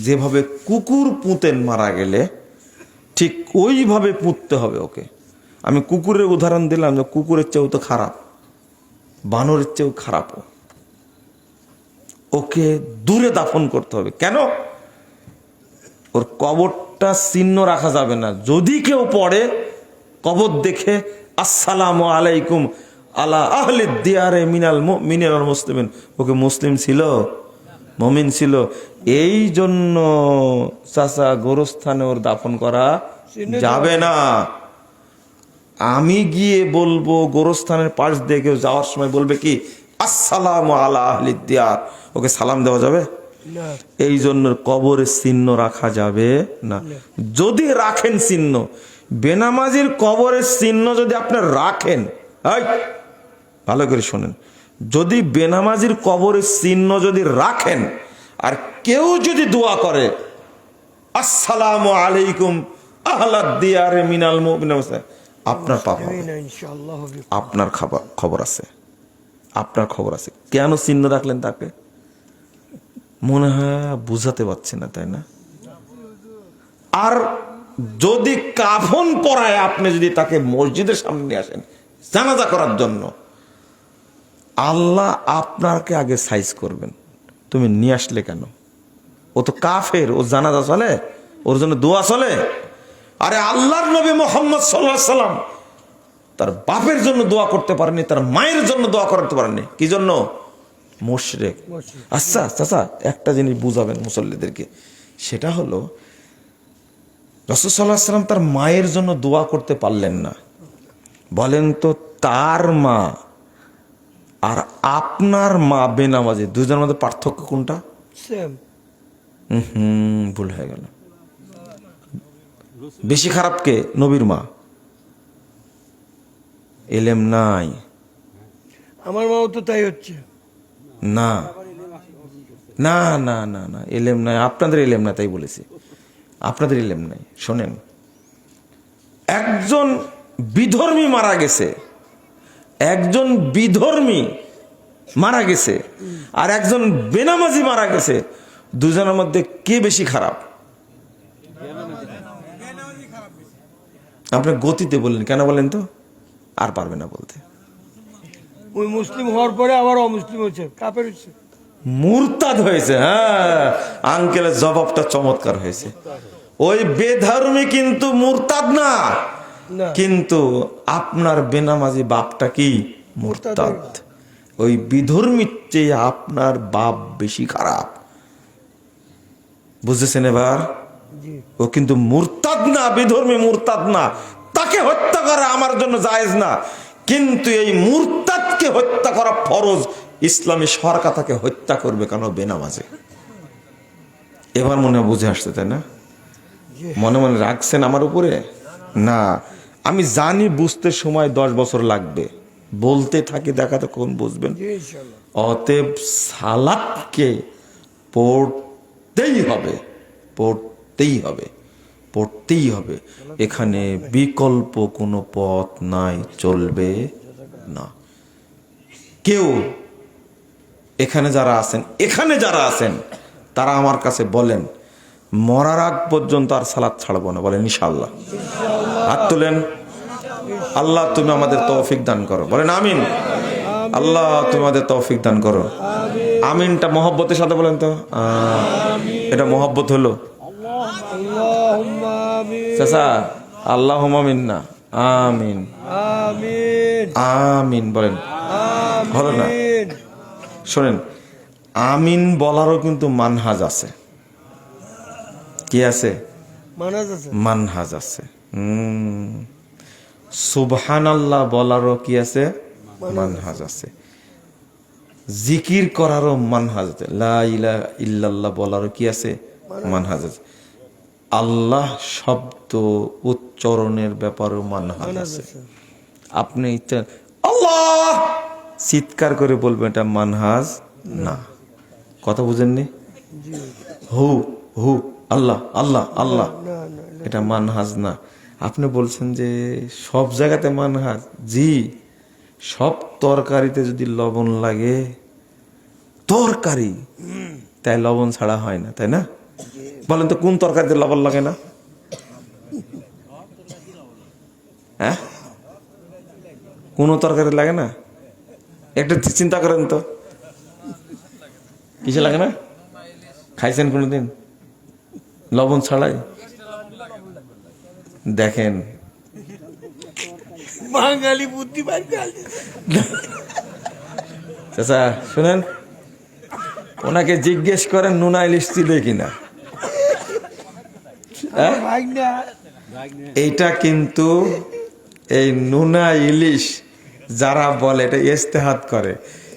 যেভাবে কুকুর পুঁতেন মারা গেলে, ঠিক ওইভাবে পুঁততে হবে ওকে। আমি কুকুরের উদাহরণ দিলাম, যে কুকুরের চেয়েও তো খারাপ, বানরের চেয়েও খারাপ। ওকে দূরে দাফন করতে হবে। কেন? ওর কবরটা চিহ্ন রাখা যাবে না। যদি কেউ পড়ে কবর দেখে, আসসালামু আলাইকুম আলা আহলি দিয়ারে মিনাল মুমিনিন ওয়াল মুসলিমিন, ওকে মুসলিম ছিল, মুমিন ছিল। এই জন্য চাচা গোরস্থানে ওর দাফন করা যাবে না। আমি গিয়ে বলবো, গোরস্থানের পাশ দিয়ে কেউ যাওয়ার সময় বলবে কি, আসসালামু আলা আহলি দিয়ার, ওকে সালাম দেওয়া যাবে? এই জন্য কবরের চিহ্ন রাখা যাবে না। যদি রাখেন চিহ্ন, বেনামাজির কবরের চিহ্ন যদি আপনি রাখেন, ভালো করে শোনেন, যদি বেনামাজির কবরের চিহ্ন যদি রাখেন, আর কেউ যদি দোয়া করে আসসালামু আলাইকুম আহলাদ দিয়ারে মিনাল মুমিনিন, আপনার পাপ হবে, আপনার খবর আছে, আপনার খবর আছে। কেন চিহ্ন রাখলেন তাকে? মনে হয় বুঝাতে পারছে না, তাই না? আর যদি কাফন পরায় আপনি যদি তাকে মসজিদের সামনে নিয়ে আসেন জানাজা করার জন্য, আল্লাহ আপনাকে আগে সাইজ করবেন, তুমি নিয়ে আসলে কেন? ও তো কাফের, ও জানাজা চলে, ওর জন্য দোয়া চলে। আরে আল্লাহর নবী মুহাম্মদ সাল্লাল্লাহু আলাইহি সাল্লাম তার বাপের জন্য দোয়া করতে পারেননি, তার মায়ের জন্য দোয়া করতে পারেননি। কি জন্য? মুশরিক। আচ্ছা চাচা, একটা জিনিস বুঝাবেন মুসল্লিদেরকে, সেটা হলো রাসূল সাল্লাল্লাহু আলাইহি সাল্লাম তার মায়ের জন্য দোয়া করতে পারলেন না। বলেন তো, তার মা আর আপনার মা বেনামাজি, দুজনের মধ্যে পার্থক্য কোনটা? ভুল হয়ে গেল। বেশি খারাপ কে? নবীর মা। এলেম নাই। আমার মাও তো তাই হচ্ছে। না না না না না, এলেম নাই। আপনাদের এলেম না, তাই বলেছি, আপনাদের এলেম নাই। শোনেন, একজন বিধর্মী মারা গেছে, একজন বিধর্মী মারা গেছে, আর একজন বেনামাজি মারা গেছে। দুজনের মধ্যে কে বেশি খারাপ? আপনি গতিতে বললেন কেন বলেন তো? আর পারবে না বলতে। ওই মুসলিম হওয়ার পরে আবার অমুসলিম হচ্ছে, কাফের হচ্ছে, মুরতাদ হয়েছে। হ্যাঁ, আঙ্কেলের জবাবটা চমৎকার হয়েছে। ওই বেধর্মী কিন্তু মুরতাদ না, কিন্তু আপনার বেনামাজি বাপটা কি? মুরতাদ। ওই বিধর্মীর চেয়ে আপনার বাপ বেশি খারাপ। বুঝেছেন এবার? ও কিন্তু মুরতাদ না, বিধর্মী মুরতাদ না, তাকে হত্যা করা আমার জন্য জায়েজ না। কিন্তু এই মুরতাদকে হত্যা করা ফরজ। ইসলামী সরকার তাকে হত্যা করবে কেন? বেনামাজে। এবার মনে বুঝে আসছে, তাই না? মনে মনে রাখছেন আমার উপরে? না, আমি জানি বুঝতে সময় 10 বছর লাগবে, বলতে থাকি, দেখাতে কখন বুঝবেন। অতএব সালাতকে পড়তেই হবে, পড়তেই হবে, পড়তেই হবে। এখানে বিকল্প কোনো পথ নাই, চলবে না। কেউ এখানে যারা আছেন তারা আমার কাছে বলেন, মরার আগ পর্যন্ত আর সালাত ছাড়বো না, বলেন ইনশাআল্লাহ। হাত তুলেন। আল্লাহ তুমি আমাদের তৌফিক দান করো, বলেন আমিন। আল্লাহ তুমি আমাদের তৌফিক দান করো। আমিনটা মহব্বতের সাথে বলেন তো। এটা মহব্বত হলো? চাচা, আল্লাহুম্মা আমিন না, আমিন। আমিন আমিন বলেন। হলো না? আমিন। শোনেন, আমিন বলারও কিন্তু মানহাজ আছে। কি আছে? মানাজ আছে। মানহাজ আছে। সুবহানাল্লাহ বলারও কি আছে? মানহাজ আছে। জিকির করারও মানহাজ আছে। লা ইলাহা ইল্লাল্লাহ বলারও কি আছে? মানহাজ আছে। আল্লাহ শব্দ উচ্চারণের ব্যাপারেও মানহাজ মানাজ আছে। আছে। আপনি ইচ্ছা আল্লাহ চিৎকার করে বলবেন, এটা মানহাজ না। কথা বুঝেননি? জি। হু হু আল্লাহ আল্লাহ আল্লাহ, না না এটা মানহাজ না। আপনি বলছেন যে সব জায়গাতে মানহাজ। জি, সব তরকারিতে যদি লবণ লাগে, তরকারি তাই লবণ ছাড়া হয় না, তাই না? বলেন তো কোন তরকারিতে লবণ লাগে না? হ্যাঁ, কোন তরকারি লাগে না? একটা চিন্তা করেন তো, কিসে লাগে না? খাইছেন কোনোদিন লবণ ছাড়াই? দেখেন, বাঙালি বুদ্ধি বাঙালি। চাচা শুনেন, ওনাকে জিজ্ঞেস করেন নুনা ইলিশ ছিল কিনা। ভাই না। এইটা কিন্তু এই নুনা ইলিশ যারা বলে এটা ইস্তেহাত করে,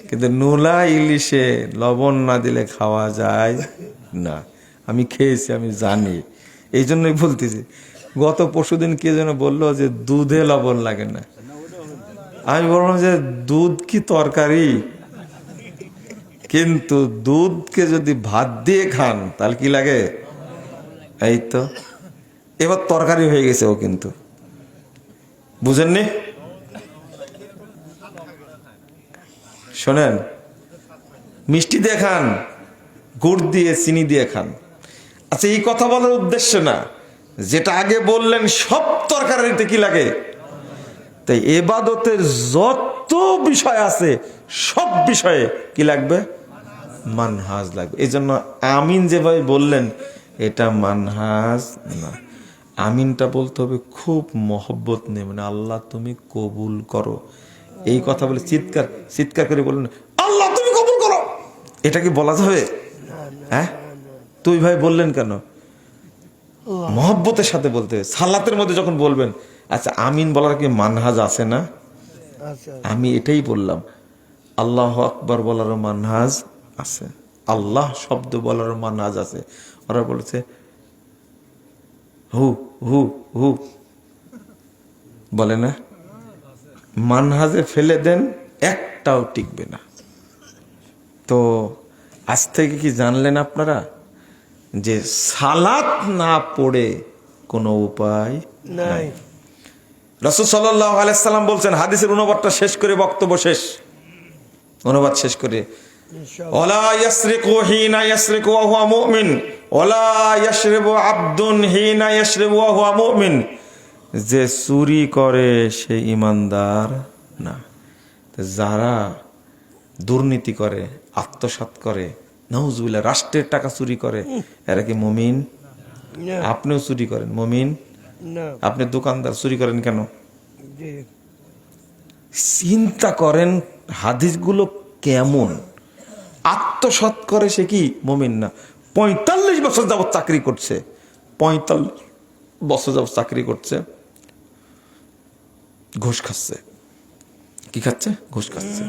কিন্তু নুনা ইলিশে লবণ না দিলে খাওয়া যায় না। আমি খেয়েছি, আমি জানি, এই জন্যই বলতেছি। গত পরশুদিন কে যেন বললো যে দুধে লবণ লাগে না। আমি বললাম যে দুধ কি তরকারি? কিন্তু দুধকে যদি ভাত দিয়ে খান তাহলে কি লাগে? এই তো এবার তরকারি হয়ে গেছে ও, কিন্তু বুঝেননি? শোনেন, মিষ্টি দিয়ে খান, গুড় দিয়ে, চিনি দিয়ে খান। আচ্ছা, এই কথা বলার উদ্দেশ্য না, যেটা আগে বললেন সব তরকারিতে কি লাগে। তাই এবাদতের যত বিষয় আছে সব বিষয়ে কি লাগবে? মানহাজ লাগবে। এই জন্য আমিন যেভাবে বললেন এটা মানহাজ না। আমিনটা বলতে হবে খুব মহব্বত নিয়ে, মানে আল্লাহ তুমি কবুল করো। এই কথা বলে চিৎকার চিৎকার করে বললেন আল্লাহ তুমি কবুল করো, এটা কি বলা যাবে? হ্যাঁ, তুই ভাই বললেন কেন? মহব্বতের সাথে বলতে হবে। সালাতের মধ্যে যখন বলবেন, আচ্ছা আমিন বলার কি মানহাজ আছে না? আচ্ছা। আমি এটাই বললাম, আল্লাহ আকবার বলারও মানহাজ আছে, আল্লাহ শব্দ বলারও মানহাজ আছে। ওরা বলেছে হু হু হু, বলে না? মানহাজে ফেলে দেন, একটাও টিকবে না। তো আজ থেকে কি জানলেন আপনারা যে সালাত না পড়ে কোনো উপায় নাই। রাসূল সাল্লাল্লাহু আলাইহি সাল্লাম বলছেন, হাদিসের অনুবাদটা শেষ করে, বক্তব্য শেষ, অনুবাদ শেষ করে, ওয়ালা ইয়াসরিকু হিনা ইয়াসরিকু ওয়া হুয়া মুমিন ওয়ালা ইয়াশরিবু আবদুন হিনা ইয়াশরিবু ওয়া হুয়া মুমিন। যে চুরি করে সে ঈমানদার না। যারা দুর্নীতি করে, আত্মসাৎ করে, নাউজুবিল্লাহ, রাষ্ট্রের টাকা চুরি করে, এরা কি মুমিন? আপনিও চুরি করেন, মুমিন? আপনি দোকানদার, চুরি করেন কেন? চিন্তা করেন হাদিসগুলো কেমন। আত্মসাৎ করে সে কি মুমিন না? 45 বছর যাবত চাকরি করছে, 45 বছর যাবত চাকরি করছে, ঘুষ খাচ্ছে। কি খাচ্ছে? ঘুষ খাচ্ছে।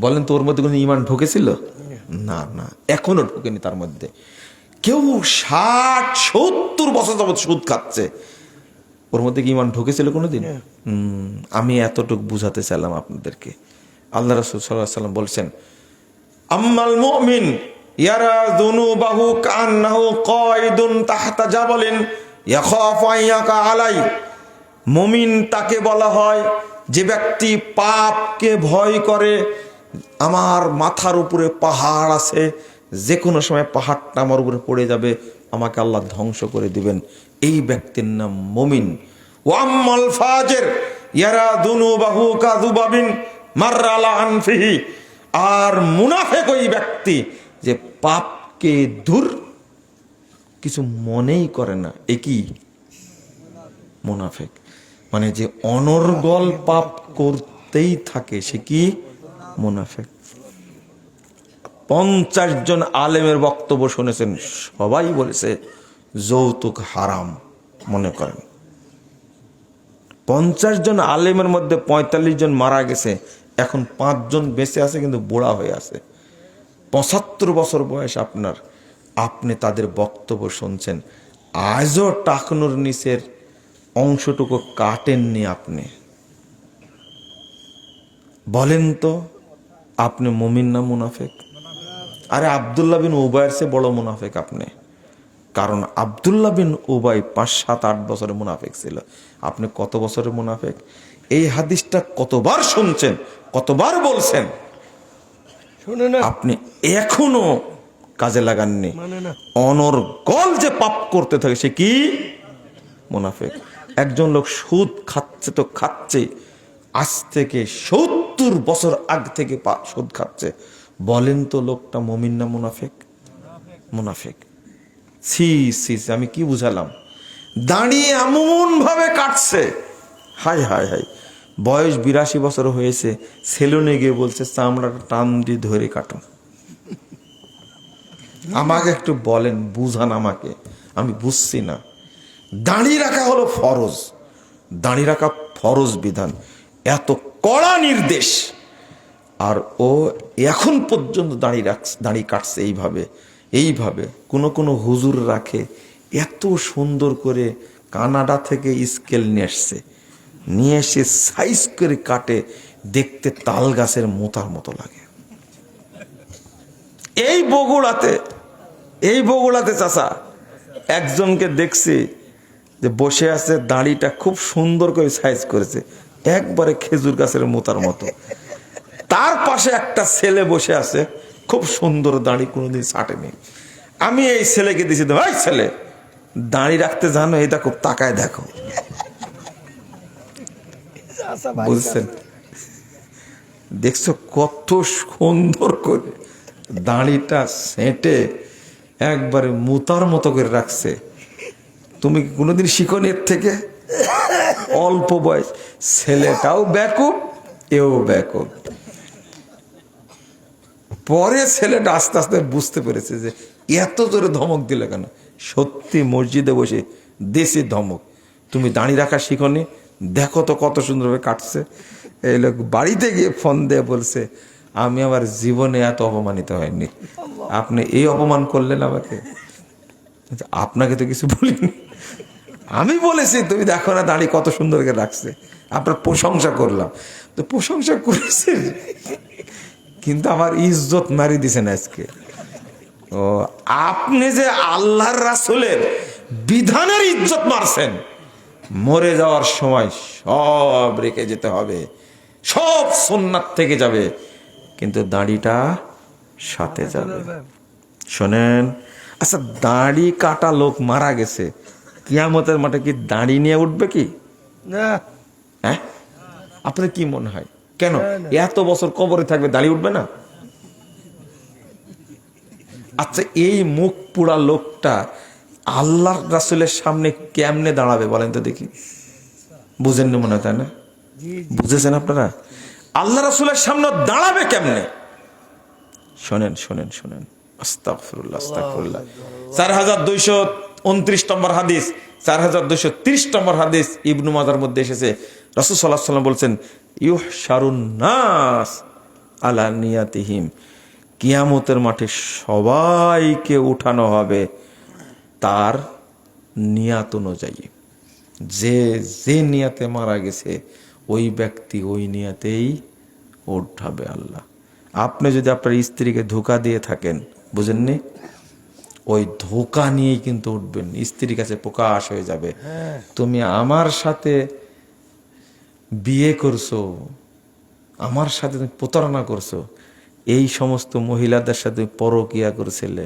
বলেন তো ওর মধ্যে কোনো ইমান ঢুকেছিল? না না, এখনো ঢুকেনি তার মধ্যে। কেউ 60-70 বছর যাবত সুদ খাচ্ছে, ওর মধ্যে কি ইমান ঢুকেছিল কোনোদিন? আমি এতটুকু বুঝাতে চাইলাম আপনাদেরকে। আল্লাহ রাসূল সাল্লাল্লাহু আলাইহি ওয়াসাল্লাম বলছেন, আম্মাল মুমিন ইয়ারা যুনুবাহু কান্নাহু কায়দুন তাহতা জাবালিন ইয়াখাফু আইয়াকা আলাই। মুমিন তাকে বলা হয় যে ব্যক্তি পাপকে ভয় করে। আমার মাথার উপরে পাহাড় আছে, যে কোনো সময় পাহাড়টা আমার উপরে পড়ে যাবে, আমাকে আল্লাহ ধ্বংস করে দিবেন, এই ব্যক্তির নাম মুমিন। ওয়াম্মাল ফাজির ইয়ারা যুনুবাহু কাযুবাবিন মাররা আলা আনফিহি। আর মুনাফিক ওই ব্যক্তি যে পাপকে দূর কিছু মনেই করে না, এ কি মুনাফিক। মানে যে অনর্গল পাপ করতেই থাকে সে কি মুনাফিক। 50 জন আলেমের বক্তব্য শুনেছেন, সবাই বলেছে যৌতুক হারাম। মনে করেন 50 জন আলেমের মধ্যে 45 জন মারা গেছে, এখন 5 জন বেঁচে আছে কিন্তু বুড়া হয়ে আছে। 75 বছর বয়স আপনার, আপনি তাদের বক্তব্য শুনছেন, আজও টাকনুর নিচের অংশটুকু কাটেননি আপনি। বলেন তো আপনি মুমিন না মুনাফিক? আরে আব্দুল্লাহ বিন উবাইয়ের চেয়ে বড় মুনাফিক আপনি। কারণ আব্দুল্লাহ বিন উবাই 5, 7, 8 বছরের মুনাফিক ছিল, আপনি কত বছরের মুনাফিক? এই হাদিসটা কতবার শুনছেন, কতবার বলছেন, শুনে না, আপনি এখনো কাজে লাগাননি। মানে না। অনর্গল যে পাপ করতে থাকে সে কি মুনাফিক। একজন লোক সুদ খাচ্ছে তো খাচ্ছে, আজ থেকে 70 বছর আগ থেকে সুদ খাচ্ছে, বলেন তো লোকটা মুমিন না মুনাফিক? মুনাফিক। ছি ছি, আমি কি বুঝালাম? দাঁড়িয়ে এমন ভাবে কাটছে, হায় হায় হায়। বয়স 82 বছর হয়েছে, সেলুনে গিয়ে বলছে চামড়াটা টান দিয়ে ধরে কাটো। আমাকে একটু বলেন, বুঝান আমাকে, আমি বুঝছি না। দাড়ি রাখা হলো ফরজ, দাড়ি রাখা ফরজ বিধান, এত কড়া নির্দেশ, আর ও এখন পর্যন্ত দাড়ি কাটছে এইভাবে এইভাবে। কোনো হুজুর রাখে, এত সুন্দর করে কানাডা থেকে স্কেল নিয়ে আসছে, নিয়ে এসে সাইজ করে কাটে, দেখতে তাল গাছের মোতার মতো লাগে। এই বগুড়াতে চাচা একজনকে দেখছি যে বসে আছে, দাড়িটা খুব সুন্দর করে সাইজ করেছে, একবারে খেজুর গাছের মোতার মতো। তার পাশে একটা ছেলে বসে আছে, খুব সুন্দর দাড়ি, কোনোদিন ছাটেনি। আমি এই ছেলেকে দিয়েছি, ভাই ছেলে দাড়ি রাখতে জানো, এটা খুব তাকায় দেখো। বুঝছেন? দেখছো কত সুন্দর করে দাড়িটা সেঁটে একবারে মুতার মতো করে রাখছে। তুমি কি কোনোদিন শিখনি এর থেকে? অল্প বয়স, ছেলেটাও ব্যাকুপ, এও ব্যাকুপ। পরে ছেলেটা আস্তে আস্তে বুঝতে পেরেছে যে এত জোরে ধমক দিলে কেন। সত্যি মসজিদে বসে দেশি ধমক, তুমি দাঁড়ি রাখা শিখনি, দেখো তো কত সুন্দরভাবে কাটছে। এই লোক বাড়িতে গিয়ে ফোন দিয়ে বলছে, আমি আমার জীবনে এত অপমানিত হয়নি, আপনি এই অপমান করলেন আমাকে। আপনাকে তো কিছু বলিনি, আমি বলেছি তুমি দেখো না দাঁড়ি কত সুন্দর করে রাখছে, আপনার প্রশংসা করলাম। তো প্রশংসা করেছে, কিন্তু আমার ইজ্জত মারি দিছেন আজকে। ও আপনি যে আল্লাহর রাসূলের বিধানের ইজ্জত মারছেন, মরে যাওয়ার সময় সব রেখে যেতে হবে, সব সুন্নাত থেকে যাবে, কিন্তু দাড়িটা সাথে যাবে। শোনেন, আচ্ছা দাড়ি কাটা লোক মারা গেছে, কিয়ামতের মাঠে কি দাড়ি নিয়ে উঠবে কি? না। হ্যাঁ, আপনার কি মনে হয়? কেন এত বছর কবরে থাকবে, দাড়ি উঠবে না? আচ্ছা এই মুখ পুরা লোকটা আল্লাহর রাসূলের সামনে কেমনে দাঁড়াবে বলেন তো দেখি? বুঝেন না মনে হয়, তাই না? বুঝেছেন আপনারা? আল্লাহ রাসূলের সামনে দাঁড়াবে কেমনে? শোনেন শোনেন শোনেন, আস্তাগফিরুল্লাহ আস্তাগফিরুল্লাহ। 4229 নম্বর হাদিস, 4230 নম্বর হাদিস ইবনু মাজার মধ্যে এসেছে, রাসূল সাল্লাল্লাহু আলাইহি ওয়াসাল্লাম বলছেন, ইউহশারুন নাস আলা নিয়াতিহিম, কিয়ামতের মাঠে সবাইকে উঠানো হবে তার নিয়াত অনুযায়ী। যে যে নিয়াতে মারা গেছে ওই ব্যক্তি ওই নিয়াতেই উঠাবে আল্লাহ। আপনি যদি আপনার স্ত্রীকে ধোঁকা দিয়ে থাকেন, বুঝেননি, ওই ধোঁকা নিয়েই কিন্তু উঠবেন, স্ত্রীর কাছে প্রকাশ হয়ে যাবে, তুমি আমার সাথে বিয়ে করছো, আমার সাথে তুমি প্রতারণা করছো, এই সমস্ত মহিলাদের সাথে পরকিয়া করেছিলে,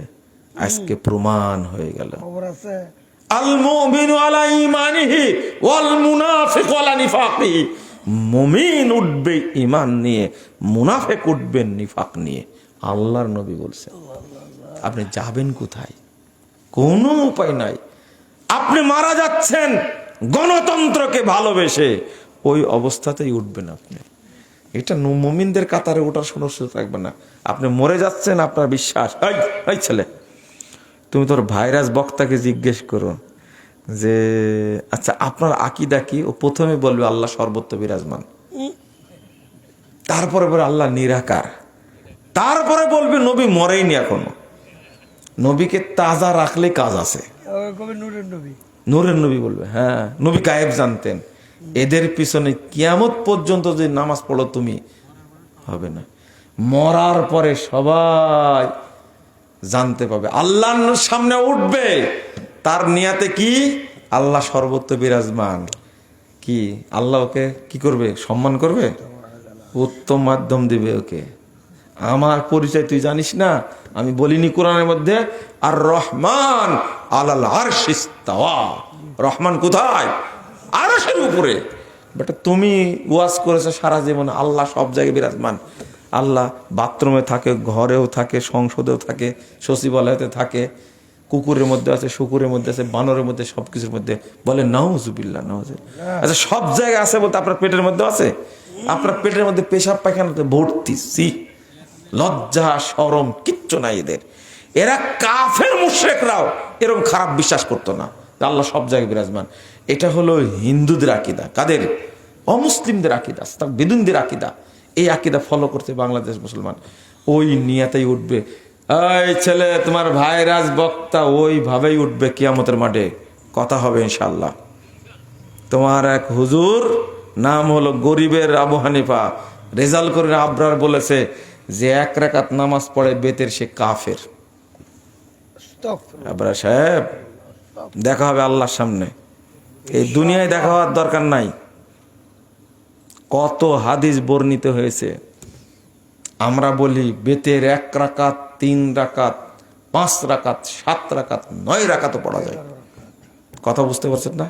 আজকে প্রমাণ হয়ে গেল। খবর আছে। আল মুমিনু আলা ঈমানিহি ওয়াল মুনাফিকু আলা নিফাকিহি, মুমিন উঠবে ঈমান নিয়ে, মুনাফিক উঠবে নিফাক নিয়ে, আল্লাহর নবী বলছেন। আপনি যাবেন কোথায়? কোনো উপায় নাই। আপনি মারা যাচ্ছেন, গণতন্ত্রকে ভালোবেসে ওই অবস্থাতেই উঠবেন আপনি। এটা মুমিনদের কাতারে ওঠার কোনো সুযোগ থাকবে না। আপনি মরে যাচ্ছেন, আপনার বিশ্বাস, এই ছেলে তুমি তোর ভাইরাস বক্তাকে জিজ্ঞেস করো যে আচ্ছা আপনার আকীদা কি, ও প্রথমে বলবে আল্লাহ সর্বত্র বিরাজমান, তারপরে বলে আল্লাহ নিরাকার, তারপরে বলবে নবী মরেইনি এখনো। নবীকে তাজা রাখলে কাজ আছে। কবে নূরের নবী, নূরের নবী বলবে হ্যাঁ নবী গায়েব জানতেন। এদের পিছনে কিয়ামত পর্যন্ত যে নামাজ পড়ো তুমি, হবে না। মরার পরে সবাই জানতে পাবে, আল্লাহর সামনে উঠবে, তার নিয়াতে কি আল্লাহ সর্বত্র বিরাজমান, কি আল্লাহ ওকে কি করবে, সম্মান করবে, উত্তম মাধ্যম দিবে ওকে। আমার পরিচয় তুই জানিস না, আমি বলিনি কোরআনের মধ্যে আর রহমান আলাল আরশ ইস্তাওয়া, রহমান কোথায়, আরশের উপরে। বেটা তুমি ওয়াজ করেছো সারা জীবন আল্লাহ সব জায়গায় বিরাজমান। আল্লাহ বাথরুমে থাকে, ঘরেও থাকে, সংসদেও থাকে, সচিবালয়তে থাকে, কুকুরের মধ্যে আছে, শুকুরের মধ্যে আছে, বানরের মধ্যে, সবকিছুর মধ্যে। বলে নাউজুবিল্লাহ, নাউজুবিল্লাহ। আচ্ছা সব জায়গায় আছে বলতে আপনার পেটের মধ্যে আছে? আপনার পেটের মধ্যে পেশাব পায়খানাতে ভর্তি। সি লজ্জা শরম কিচ্ছু নাই এদের। এরা কাফের মুশরিকরাও এরকম খারাপ বিশ্বাস করতো না যে আল্লাহ সব জায়গায় বিরাজমান। এটা হলো হিন্দুদের আকীদা। কাদের? অমুসলিমদের আকীদা, বেদুনদের আকীদা। এই আকীদা ফলো করতে বাংলাদেশ মুসলমান ওই নিয়াতেই উঠবে। এই ছেলে তোমার ভাইরাস বক্তা ওইভাবেই উঠবে কিয়ামতের মাঠে, কথা হবে ইনশাআল্লাহ। তোমার এক হুজুর নাম হলো গরিবের আবু হানিফা, রেজাল্ট করে আবরার বলেছে যে 1 রাকাত নামাজ পড়ে বেতের সে কাফের। আবরার সাহেব দেখা হবে আল্লাহর সামনে, এই দুনিয়ায় দেখা হওয়ার দরকার নাই। কত হাদিস বর্ণিত হয়েছে। আমরা বলি বেতের 1 রাকাত, 3 রাকাত, 5 রাকাত, 7 রাকাত, 9 রাকাতও পড়া যায়। কথা বুঝতে পারছেন না?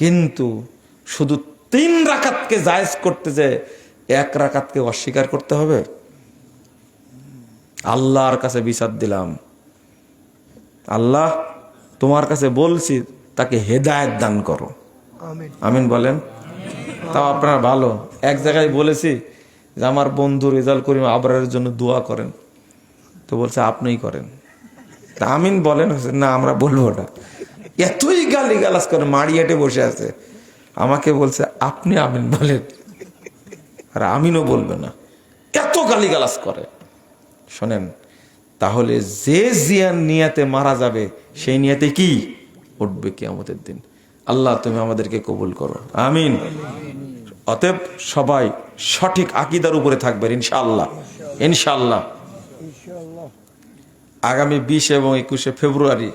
কিন্তু শুধু 3 রাকাতকে জায়েজ করতে যে 1 রাকাতকে অস্বীকার করতে হবে? আল্লাহর কাছে বিচার দিলাম, আল্লাহ তোমার কাছে বলছি তাকে হেদায়েত দান করো। আমিন বলেন। তাও আপনারা ভালো, এক জায়গায় বলেছি যে আমার বন্ধু রেজাল্ট করিম আবরারের জন্য দোয়া করেন, তো বলছে আপনিই করেন। তা আমিন বলেন, না আমরা বলবো না। এতই গালি গালাজ করে মাড়িয়াটে বসে আছে, আমাকে বলছে আপনি আমিন বলেন, আর আমিনও বলবে না, এত গালি গালাজ করে। শোনেন, তাহলে যে জিয়ান নিয়াতে মারা যাবে সেই নিয়াতে কি উঠবে কিয়ামতের দিন। আল্লাহ তুমি আমাদেরকে কবুল করো, আমিন। অতএব সবাই সঠিক আকীদার উপরে থাকবেন ইনশাআল্লাহ, ইনশাআল্লাহ। আগামী 20 এবং 21 ফেব্রুয়ারি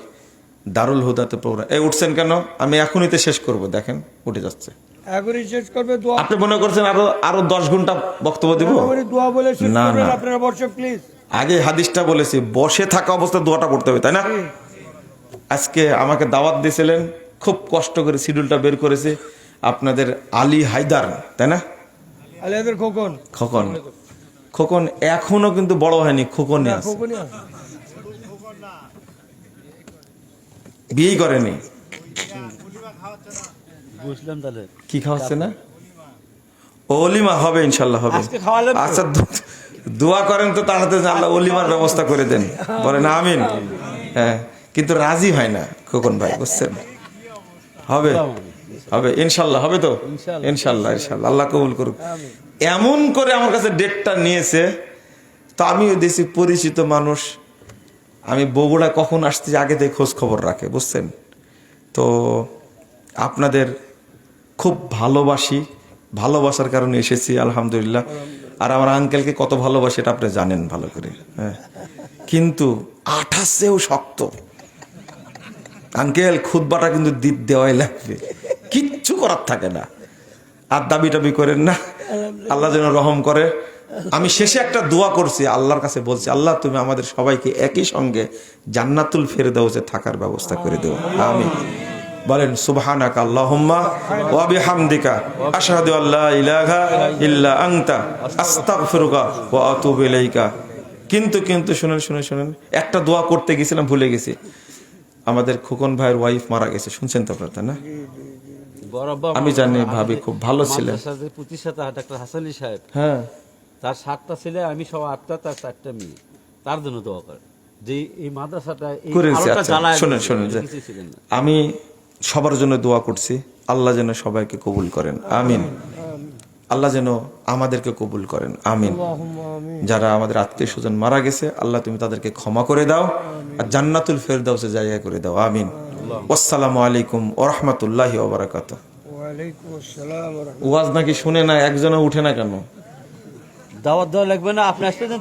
দারুল হুদাতে প্রোগ্রাম। এই উঠছেন কেন? আমি এখনই তো শেষ করব, দেখেন উঠে যাচ্ছে। এখনই শেষ করবে দোয়া। আপনি মনে করছেন আরো 10 ঘন্টা বক্তব্য দিব? দোয়া বলে শেষ না, করবেন না। আপনারা, বসে প্লিজ। আগে হাদিসটা বলেছি, বসে থাকা অবস্থায় দোয়াটা পড়তে হবে, তাই না? আজকে আমাকে দাওয়াত দিয়েছিলেন, খুব কষ্ট করে শিডিউলটা বের করেছে আপনাদের আলী হায়দার, তাই না? আলিয়াদের খোকন, খোকন, খোকন এখনো কিন্তু বড় হয়নি, খোকনে আছে, খোকনই আছে। বিয়েই করেনি। বুঝলাম তাহলে কি খাওয়াচ্ছে না? অলিমা হবে ইনশাল্লাহ, হবে। আজকে খাওয়ালেন তো? আচ্ছা দোয়া করেন তো তাড়াতাড়ি আল্লাহ অলিমার ব্যবস্থা করে দেন, বলেন আমিন। হ্যাঁ, কিন্তু রাজি হয় না খোকন ভাই, বুঝছেন? হবে, হবে ইনশাল্লাহ, হবে তো ইনশাল্লাহ, ইনশাল্লাহ আল্লাহ কবুল করুক। এমন করে আমার কাছে ডেটটা নিয়েছে, তো আমিও দেশি পরিচিত মানুষ, আমি বগুড়া কখন আসছি আগে থেকে খোঁজ খবর রাখে, বুঝছেন? তো আপনাদের খুব ভালোবাসি, ভালোবাসার কারণে এসেছি আলহামদুলিল্লাহ। আর আমার আঙ্কেলকে কত ভালোবাসি এটা আপনি জানেন ভালো করে, হ্যাঁ। কিন্তু আঠাশেও শক্ত আঙ্কেল, খুতবাটা কিন্তু দেওয়াই লাগবে, কিচ্ছু করার থাকে না। আর দাবি টাবি করেন না, আল্লাহ যেন রহম করে। আমি শেষে একটা দোয়া করছি, আল্লাহর কাছে বলছি, আল্লাহ তুমি আমাদের সবাইকে একই সঙ্গে জান্নাতুল ফেরদাউসে থাকার ব্যবস্থা করে দেও, আমিন। বলেন সুবহানাকা আল্লাহুম্মা ওয়া বিহামদিকা আশহাদু আল্লা ইলাহা ইল্লা আনতা আস্তাগফিরুকা ওয়া আতুবু ইলাইকা। কিন্তু শুনেন, একটা দোয়া করতে গেছিলাম, ভুলে গেছি। আমাদের খোকন ভাইয়ের ওয়াইফ মারা গেছে, শুনছেন তো আপনারা, তাই না? বড় আব্বা আমি জানি ভাবি খুব ভালো ছিলেন। মাদ্রাসার যে প্রতিষ্ঠাতা ডাক্তার হাসানি সাহেব, হ্যাঁ, তার 7টা ছেলে, আমি সব 8টা, তার 4টা মেয়ে। তার জন্য দোয়া করে যে এই মাদ্রাসাটা এই করেছি। আলোটা আচ্ছা, জ্বালায় শোনেন দিয়েছে, শোনেন যে কিছু ছিলেন না। আমি সবার জন্য দোয়া করছি, আল্লাহ যেন সবাইকে কবুল করেন, আমিন। আল্লাহ যেন আমাদেরকে কবুল করেন, আমিন। যারা আমাদের আত্মীয় স্বজন মারা গেছে, আল্লাহ তুমি তাদেরকে ক্ষমা করে দাও আর জান্নাতুল ফেরদাউসে জায়গা করে দাও, আমিন। আসসালামু আলাইকুম ওয়া রাহমাতুল্লাহি ওয়া বারাকাতুহু। ওয়ালাইকুম আসসালাম ওয়া রাহমাতুল্লাহ। ওয়াজ নাকি শুনে না, একজনও উঠে না কেন? দাওয়াত দেওয়া লাগবে না, আপনি আসলে